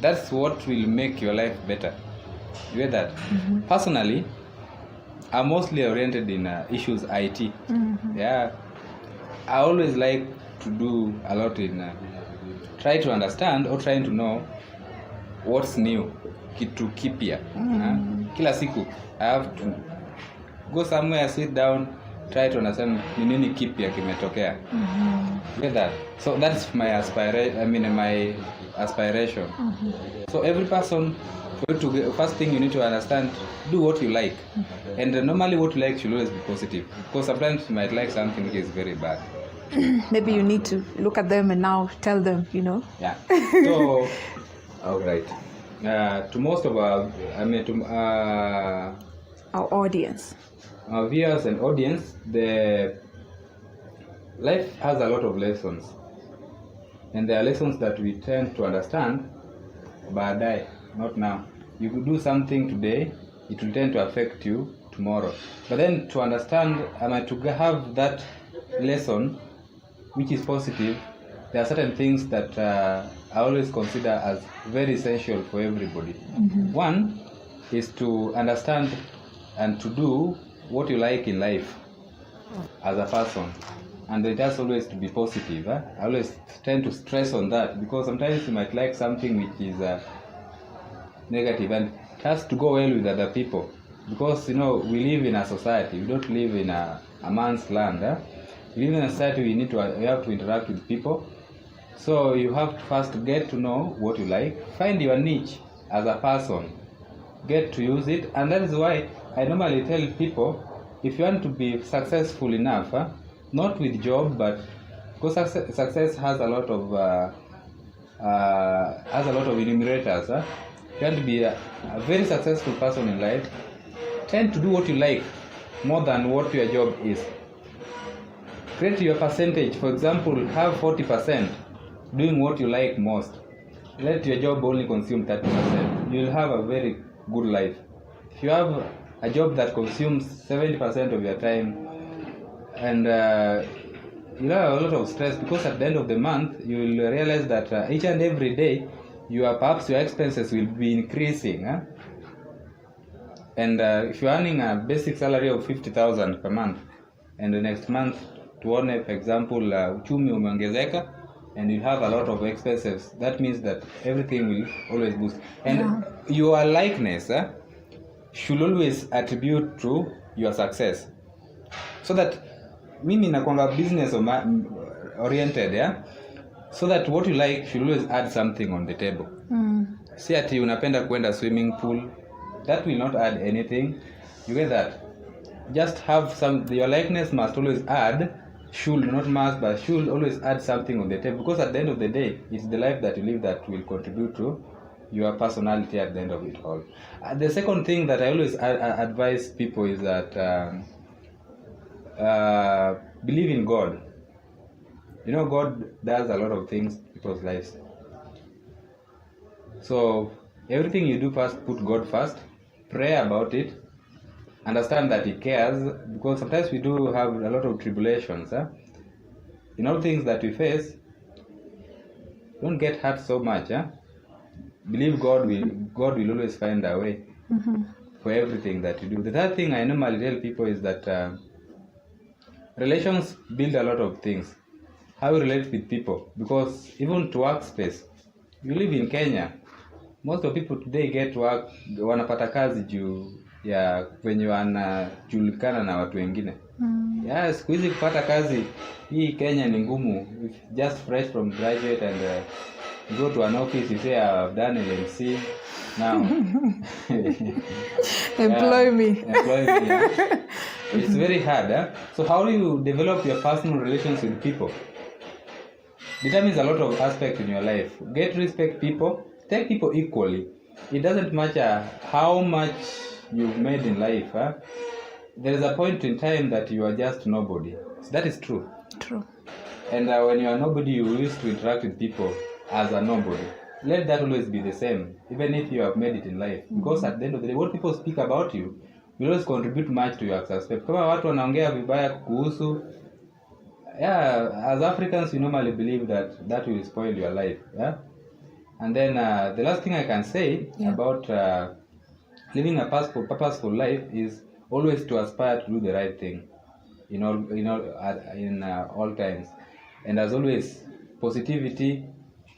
That's what will make your life better. You get that? Personally, I'm mostly oriented in issues IT. Yeah, I always like to do a lot in try to understand or trying to know what's new, kitu kipya. Kila siku I have to go somewhere, sit down, try to understand ni nini kipya kimetokea. Get that? So that's my my aspiration. So every person, first thing you need to understand, do what you like. And normally what you like should always be positive, because sometimes you might like something which is very bad. Maybe you need to look at them and now tell them, Yeah. So all right. To most of our audience, our viewers and audience, the life has a lot of lessons, and there are lessons that we tend to understand baadaye, not now. You could do something today, it will tend to affect you tomorrow. But then to understand, to have that lesson which is positive, there are certain things that I always consider as very essential for everybody. One is to understand and to do what you like in life as a person, and it has always to be positive. I always tend to stress on that, because sometimes you might like something which is negative, and it has to go well with other people, because we live in a society. We don't live in a man's land. We live in a society. We have to interact with people. So you have to first get to know what you like, find your niche as a person, get to use it. And that is why I normally tell people, if you want to be successful enough, not with job, but because success has a lot of enumerators. If you want to be a very successful person in life, tend to do what you like more than what your job is. Create your percentage. For example, have 40% doing what you like most. Let your job only consume 30%. You'll have a very good life. If you have a job that consumes 70% of your time, and you'll have a lot of stress, because at the end of the month you will realize that each and every day perhaps your expenses will be increasing. And if you're earning a basic salary of 50,000 per month, and the next month tuone, for example, uchumi umeongezeka, and you have a lot of expenses, that means that everything will always boost. And your likeness should always attribute to your success. So that mimi nakwanga business oriented, so that what you like should always add something on the table. See ati unapenda kwenda swimming pool, that will not add anything. You get that? Just have your likeness must always add, should not must, but should always add something on the table, because at the end of the day, it's the life that you live that will contribute to your personality at the end of it all. The second thing that I always advise people is that believe in God. God does a lot of things in people's lives. So everything you do, first put God first, pray about it, understand that He cares, because sometimes we do have a lot of tribulations. In all things that we face, don't get hurt so much. Believe God will always find a way for everything that you do. The third thing I normally tell people is that relations build a lot of things. How you relate with people, because even to workspace, you live in Kenya, most of people today get work, wanapata kazi juu ya wenye wanajulikana na watu wengine. Siku hizi kupata kazi hii Kenya ni ngumu. Just fresh from graduate and you go to an office, you say I've done an MC now. Employ me. It's very hard. So how do you develop your personal relations with people? Determines a lot of aspects in your life. Get to respect people. Take people equally. It doesn't matter how much you've made in life. There is a point in time that you are just nobody. So that is true. True. And when you are nobody, you used to interact with people as a nobody. let that always be the same, even if you have made it in life. Because at the end of the day, what people speak about you will always contribute much to your success. Kama watu wanaongea vibaya kuhusu, as Africans, we normally believe that will spoil your life. Yeah? And then the last thing I can say about living a purposeful life is always to aspire to do the right thing in all times. And as always, positivity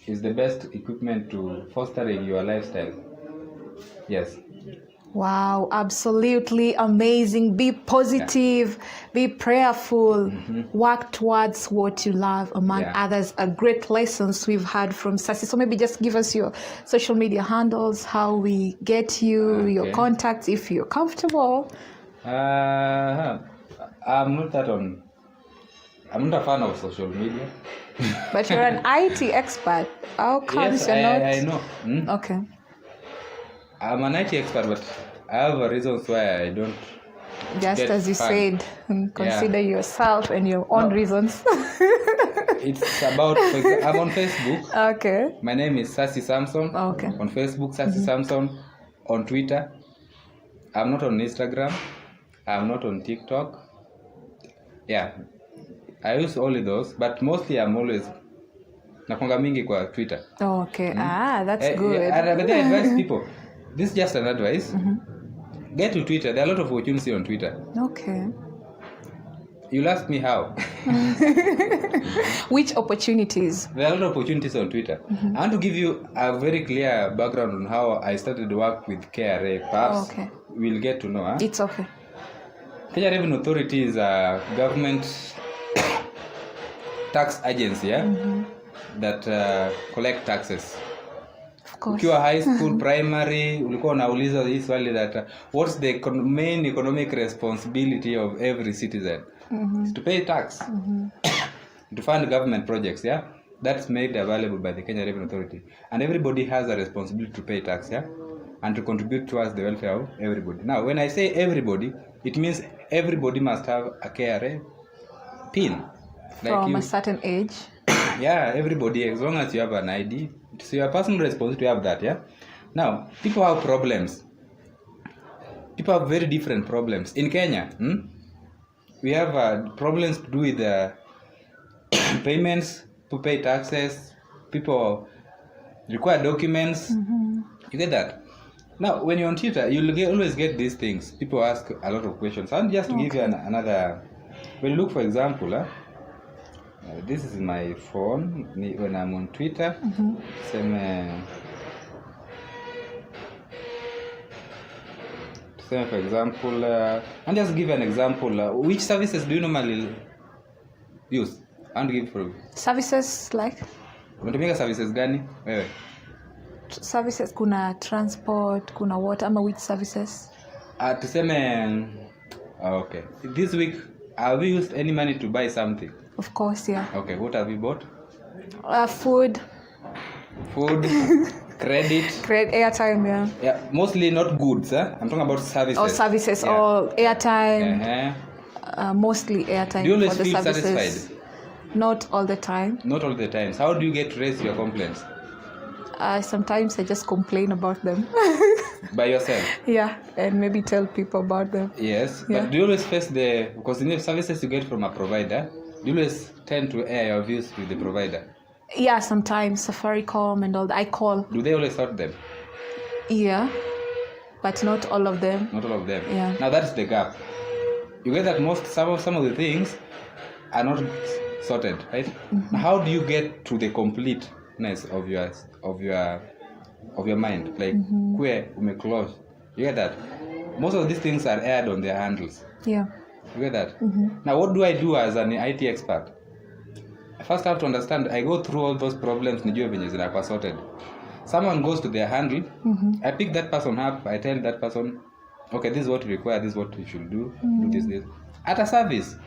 is the best equipment to fostering your lifestyle. Yes. Wow, absolutely amazing. Be positive, be prayerful, work towards what you love, among others. Great lessons we've had from Sassy. So maybe just give us your social media handles, how we get you, your contacts, if you're comfortable. I'm not a fan of social media. But you're an IT expert. How come you're not? I know. Okay. I'm an IT expert, but I have reasons why I don't. Just as you said, consider yourself and your own reasons. It's about, I'm on Facebook. Okay. My name is Sassy Samson. Okay. On Facebook, Sassy Samson. On Twitter. I'm not on Instagram. I'm not on TikTok. Yeah. I use only those, but mostly I'm always nakonga mingi kwa Twitter. Okay. That's good. But I advise people. This is just an advice. Get to Twitter. There are a lot of opportunities on Twitter. Okay. You'll ask me how. Which opportunities? There are a lot of opportunities on Twitter. I want to give you a very clear background on how I started to work with KRA. Perhaps we'll get to know. It's okay. Kenya Revenue Authority is a government tax agency that collect taxes. Ukiwa high school, primary, ulikuwa unauliza hii swali that what's the main economic responsibility of every citizen? It's to pay tax, to fund government projects, that's made available by the Kenya Revenue Authority. And everybody has a responsibility to pay tax, and to contribute towards the welfare of everybody. Now, when I say everybody, it means everybody must have a KRA PIN. From a certain age? Everybody, as long as you have an ID. So your personal responsibility to have that, Now, people have problems. People have very different problems. In Kenya, we have problems to do with payments, to pay taxes. People require documents. You get that? Now, when you're on Twitter, you'll always get these things. People ask a lot of questions. And just to give you another... When you look, for example... this is my phone when I'm on Twitter. Same, for example, and just give an example. Which services do you normally use? And give for services like? Unatumia services gani wewe? Services kuna transport, kuna water, ama which services? Tuseme, okay. This week, have you used any money to buy something? Of course, yeah. Okay, what have you bought? Food. Credit, airtime, yeah. Mostly not goods, I'm talking about services. Or services, or airtime. Mostly airtime. Do you always for the feel services. satisfied? Not all the time. Not all the time. So how do you get to raise your complaints? Sometimes I just complain about them. By yourself? Yeah, and maybe tell people about them. Yes, but do you always face because in the services you get from a provider, do you always tend to air your views with the provider? Yeah, sometimes Safaricom and all that. I call. Do they always sort them? Yeah, but not all of them. Not all of them. Yeah. Now that's the gap. You get that some of the things are not sorted, right? Now, how do you get to the completeness of your mind? Like where you may close. You get that? Most of these things are aired on their handles. Yeah. You get that? Now what do I do as an IT expert? I first have to understand, I go through all those problems nijue venye zinakuwa sorted. Someone goes to their handle, I pick that person up, I tell that person, okay, this is what you require, this is what you should do, do this. At a service,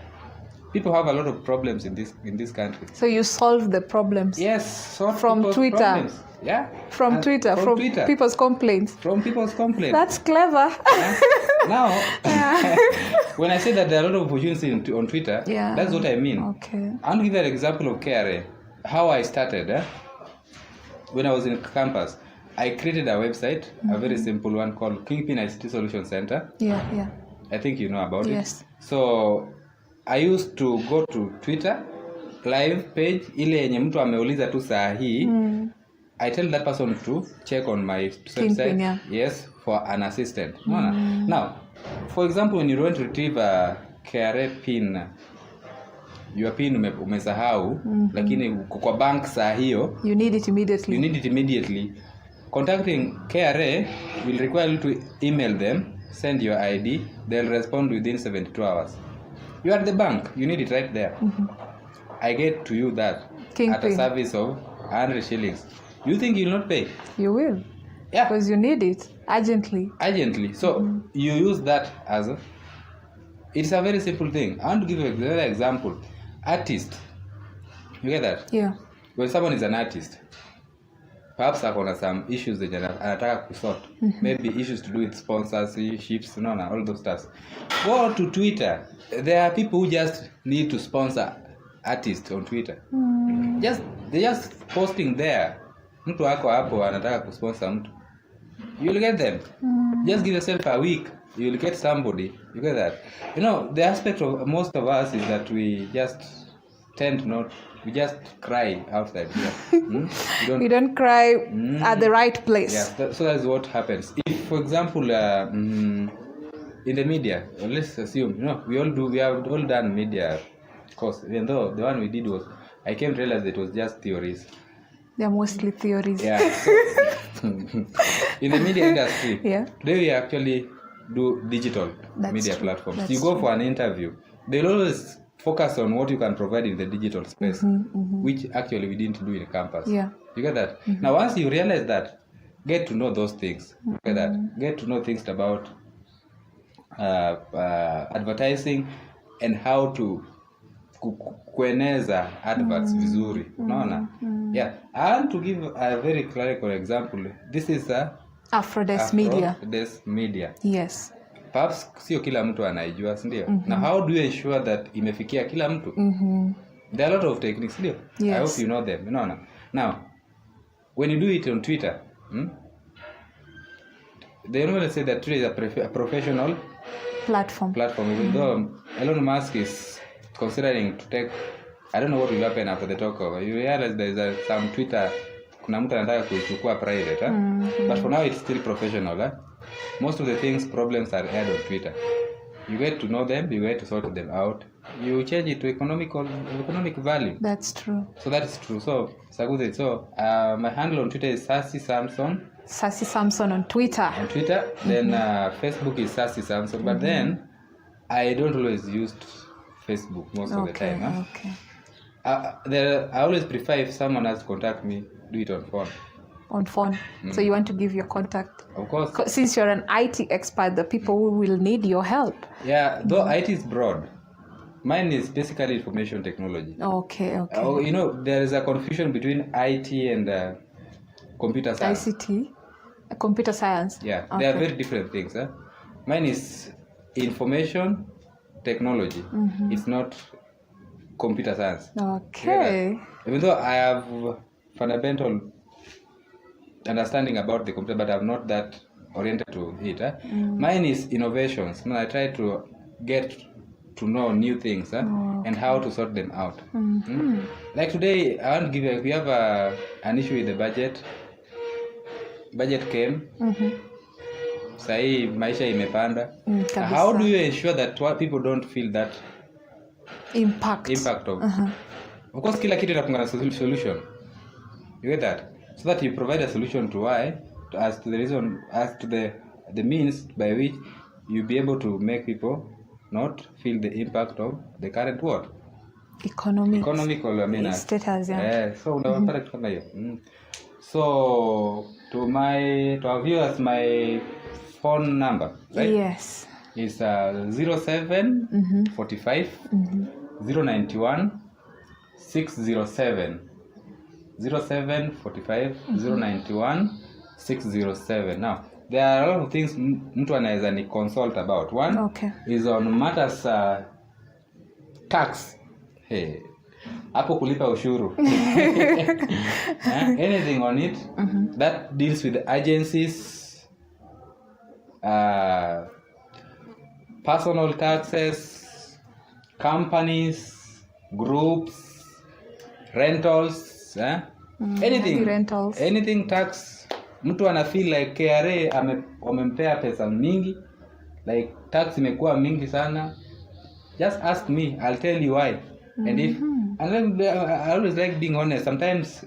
people have a lot of problems in this country. So you solve the problems? Yes, from Twitter. Problems. Yeah. From Twitter, from Twitter. People's complaints. From people's complaints. That's clever. Now, when I say that there are a lot of opportunities on Twitter, that's what I mean. Okay. I'll give you an example of KRA. How I started. when I was in campus, I created a website, a very simple one called Kingpin ICT Solution Center. Yeah. I think you know about Yes. it. So I used to go to Twitter live page, ile yenye mtu ameuliza tu saa hii. I tell that person to check on my website. Yeah. Yes, for an assistant. Now, for example, when you want to retrieve a KRA pin, your pin umesahau, lakini kwa bank saa hiyo, you need it immediately. Contacting KRA will require you to email them, send your ID, they'll respond within 72 hours. You are at the bank, you need it right there. I get to you that at a service of 100 shillings. You think you'll not pay? You will. Yeah. Because you need it urgently. So you use that as it's a very simple thing. I want to give you another example. Artist. You get that? Yeah. When someone is an artist, perhaps akona some issues that anataka kusort. Maybe issues to do with sponsorships, all those stuff. Go to Twitter. There are people who just need to sponsor artists on Twitter. They're just posting there. Mtu wako hapo anataka kusponsor mtu. You'll get them. Just give yourself a week. You'll get somebody. You get that? The aspect of most of us is that we just tend not. We just cry outside here. We don't cry at the right place. Yeah, so that's what happens. If, for example, in the media, let's assume, we have all done media course, even though the one we did was, I came to realize it was just theories. They're mostly theories. Yeah. In the media industry, today we actually do digital media platforms. That's you go for an interview, they'll always focus on what you can provide in the digital space, which actually we didn't do in campus. Yeah. You get that? Now, once you realize that, get to know those things. Get that? Get to know things about advertising and how to kueneza adverts vizuri. Unaona? Yeah. I want to give a very clear example. This is a Afrodess Media. Yes. Perhaps sio kila mtu anaijua, ndio. Now how do you ensure that imefikia kila mtu? There are a lot of techniques, ndio. Yes. I hope you know them. Now, when you do it on Twitter, they normally say that Twitter is a professional platform. Even though Elon Musk is considering to take, I don't know what will happen after the takeover. You realize there is some Twitter, kuna mtu anataka kuichukua private, but for now it's still professional. Most of the problems are aired on Twitter. You get to know them, you get to sort them out. You change it to economic value. That's true. So that is true. So it's a good thing. So my handle on Twitter is Sassy Samson. Sassy Samson on Twitter. Then Facebook is Sassy Samson. But then I don't always use Facebook most of the time. Okay. I always prefer if someone has to contact me, do it on phone. On phone. So you want to give your contact? Of course. Since you're an IT expert, the people who will need your help. Yeah, though IT is broad. Mine is basically information technology. Okay. There is a confusion between IT and computer science. ICT? Computer science? Yeah, they are very different things. Mine is information technology. It's not computer science. Okay. Even though I have fundamental understanding about the computer, but I'm not that oriented to it. Mine is innovations. I try to get to know new things and how to sort them out. Like today, I want to give we have an issue with the budget. Budget came. Sahi maisha imepanda. How do you ensure that people don't feel that impact of of course kila kitu inakuwa na solution. You get that? So that you provide a solution to as to the reason, as to the means by which you'll be able to make people not feel the impact of the current what? Economical status, so unapata kitu kama hiyo. So to our viewers, my phone number, right? Yes. Is 07 45 091 607. 07 45 091 607. Now, there are a lot of things mtu anaweza ni consult about. One is on matters tax. Hey, hapo kulipa ushuru. Anything on it that deals with agencies, personal taxes, companies, groups, rentals, anything tax. Mtu ana feel like KRA wamempea pesa mingi, like tax imekuwa mingi sana, just ask me, I'll tell you why. And then I always like being honest. Sometimes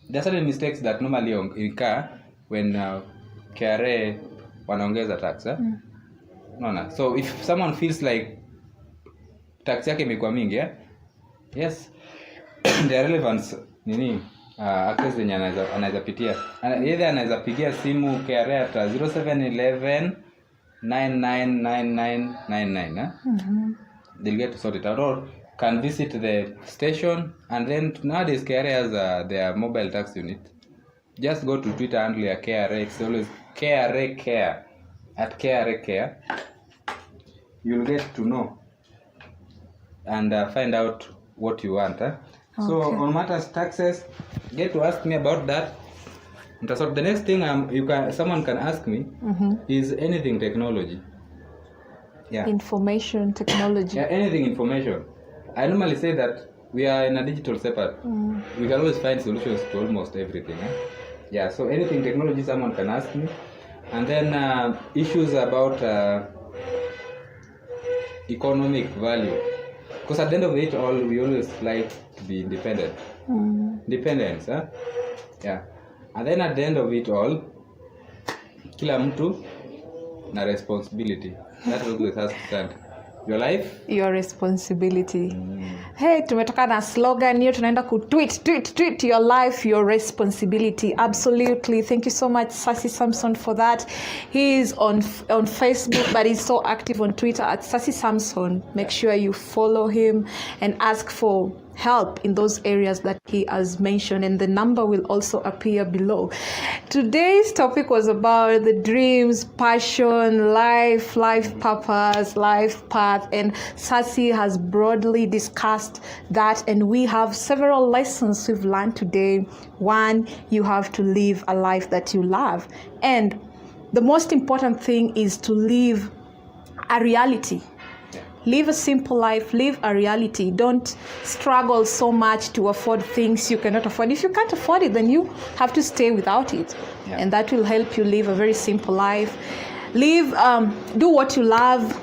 there are certain mistakes that normally occur when KRA wanaongeza tax. No. So if someone feels like tax yake imekuwa mingi, yes, the relevance access zenye anaweza pitia. Either anaweza pigia simu KRA at 0711 999999. They'll get to sort it out, or can visit the station. And then nowadays KRA has their mobile tax unit. Just go to Twitter handle ya KRA. It's always KRA Care at KRA Care. You'll get to know and find out what you want. Okay. So on matters taxes, get to ask me about that. So the next thing someone can ask me is anything technology. Yeah. Information technology. Yeah, anything information. I normally say that we are in a digital setup. We can always find solutions to almost everything. Yeah, so anything technology someone can ask me. And then issues about economic value. Because at the end of it all, we always like to be independent. Dependence, yeah. And then at the end of it all, kila mtu na responsibility. That always has to stand. Your life, your responsibility. Hey, tumetoka na slogan hiyo, tunaenda ku tweet your life, your responsibility. Absolutely. Thank you so much, Sassy Samson, for that. He is on Facebook, but he's so active on Twitter at Sassy Samson. Make sure you follow him and ask for help in those areas that he has mentioned, and the number will also appear below. Today's topic was about the dreams, passion, life purpose, life path, and Sassy has broadly discussed that, and we have several lessons we've learned today. One, you have to live a life that you love, and the most important thing is to live a reality. Live a simple life, live a reality. Don't struggle so much to afford things you cannot afford. If you can't afford it, then you have to stay without it. Yeah. And that will help you live a very simple life. Do what you love.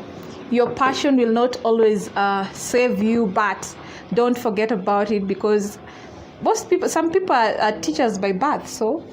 Your passion will not always save you, but don't forget about it, because some people are teachers by birth, so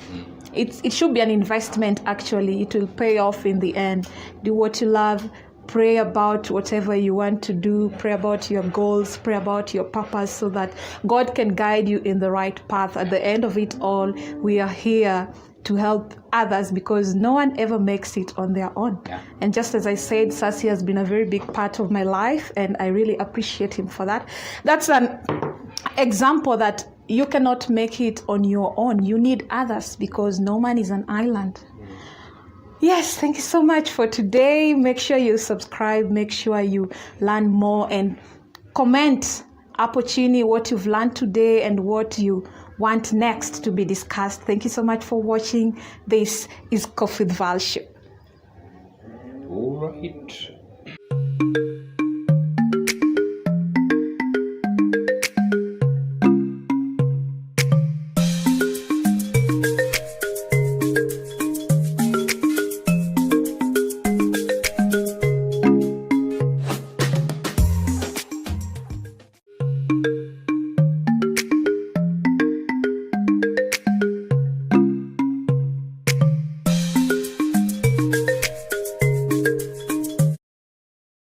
it should be an investment actually. It will pay off in the end. Do what you love. Pray about whatever you want to do. Pray about your goals. Pray about your purpose, so that God can guide you in the right path. At the end of it all, we are here to help others, because no one ever makes it on their own. Yeah. And just as I said, Sassy has been a very big part of my life, and I really appreciate him for that. That's an example that you cannot make it on your own. You need others, because no man is an island. Yes, thank you so much for today. Make sure you subscribe, make sure you learn more, and comment hapo chini what you've learned today and what you want next to be discussed. Thank you so much for watching. This is Coffee with Val Show. All right.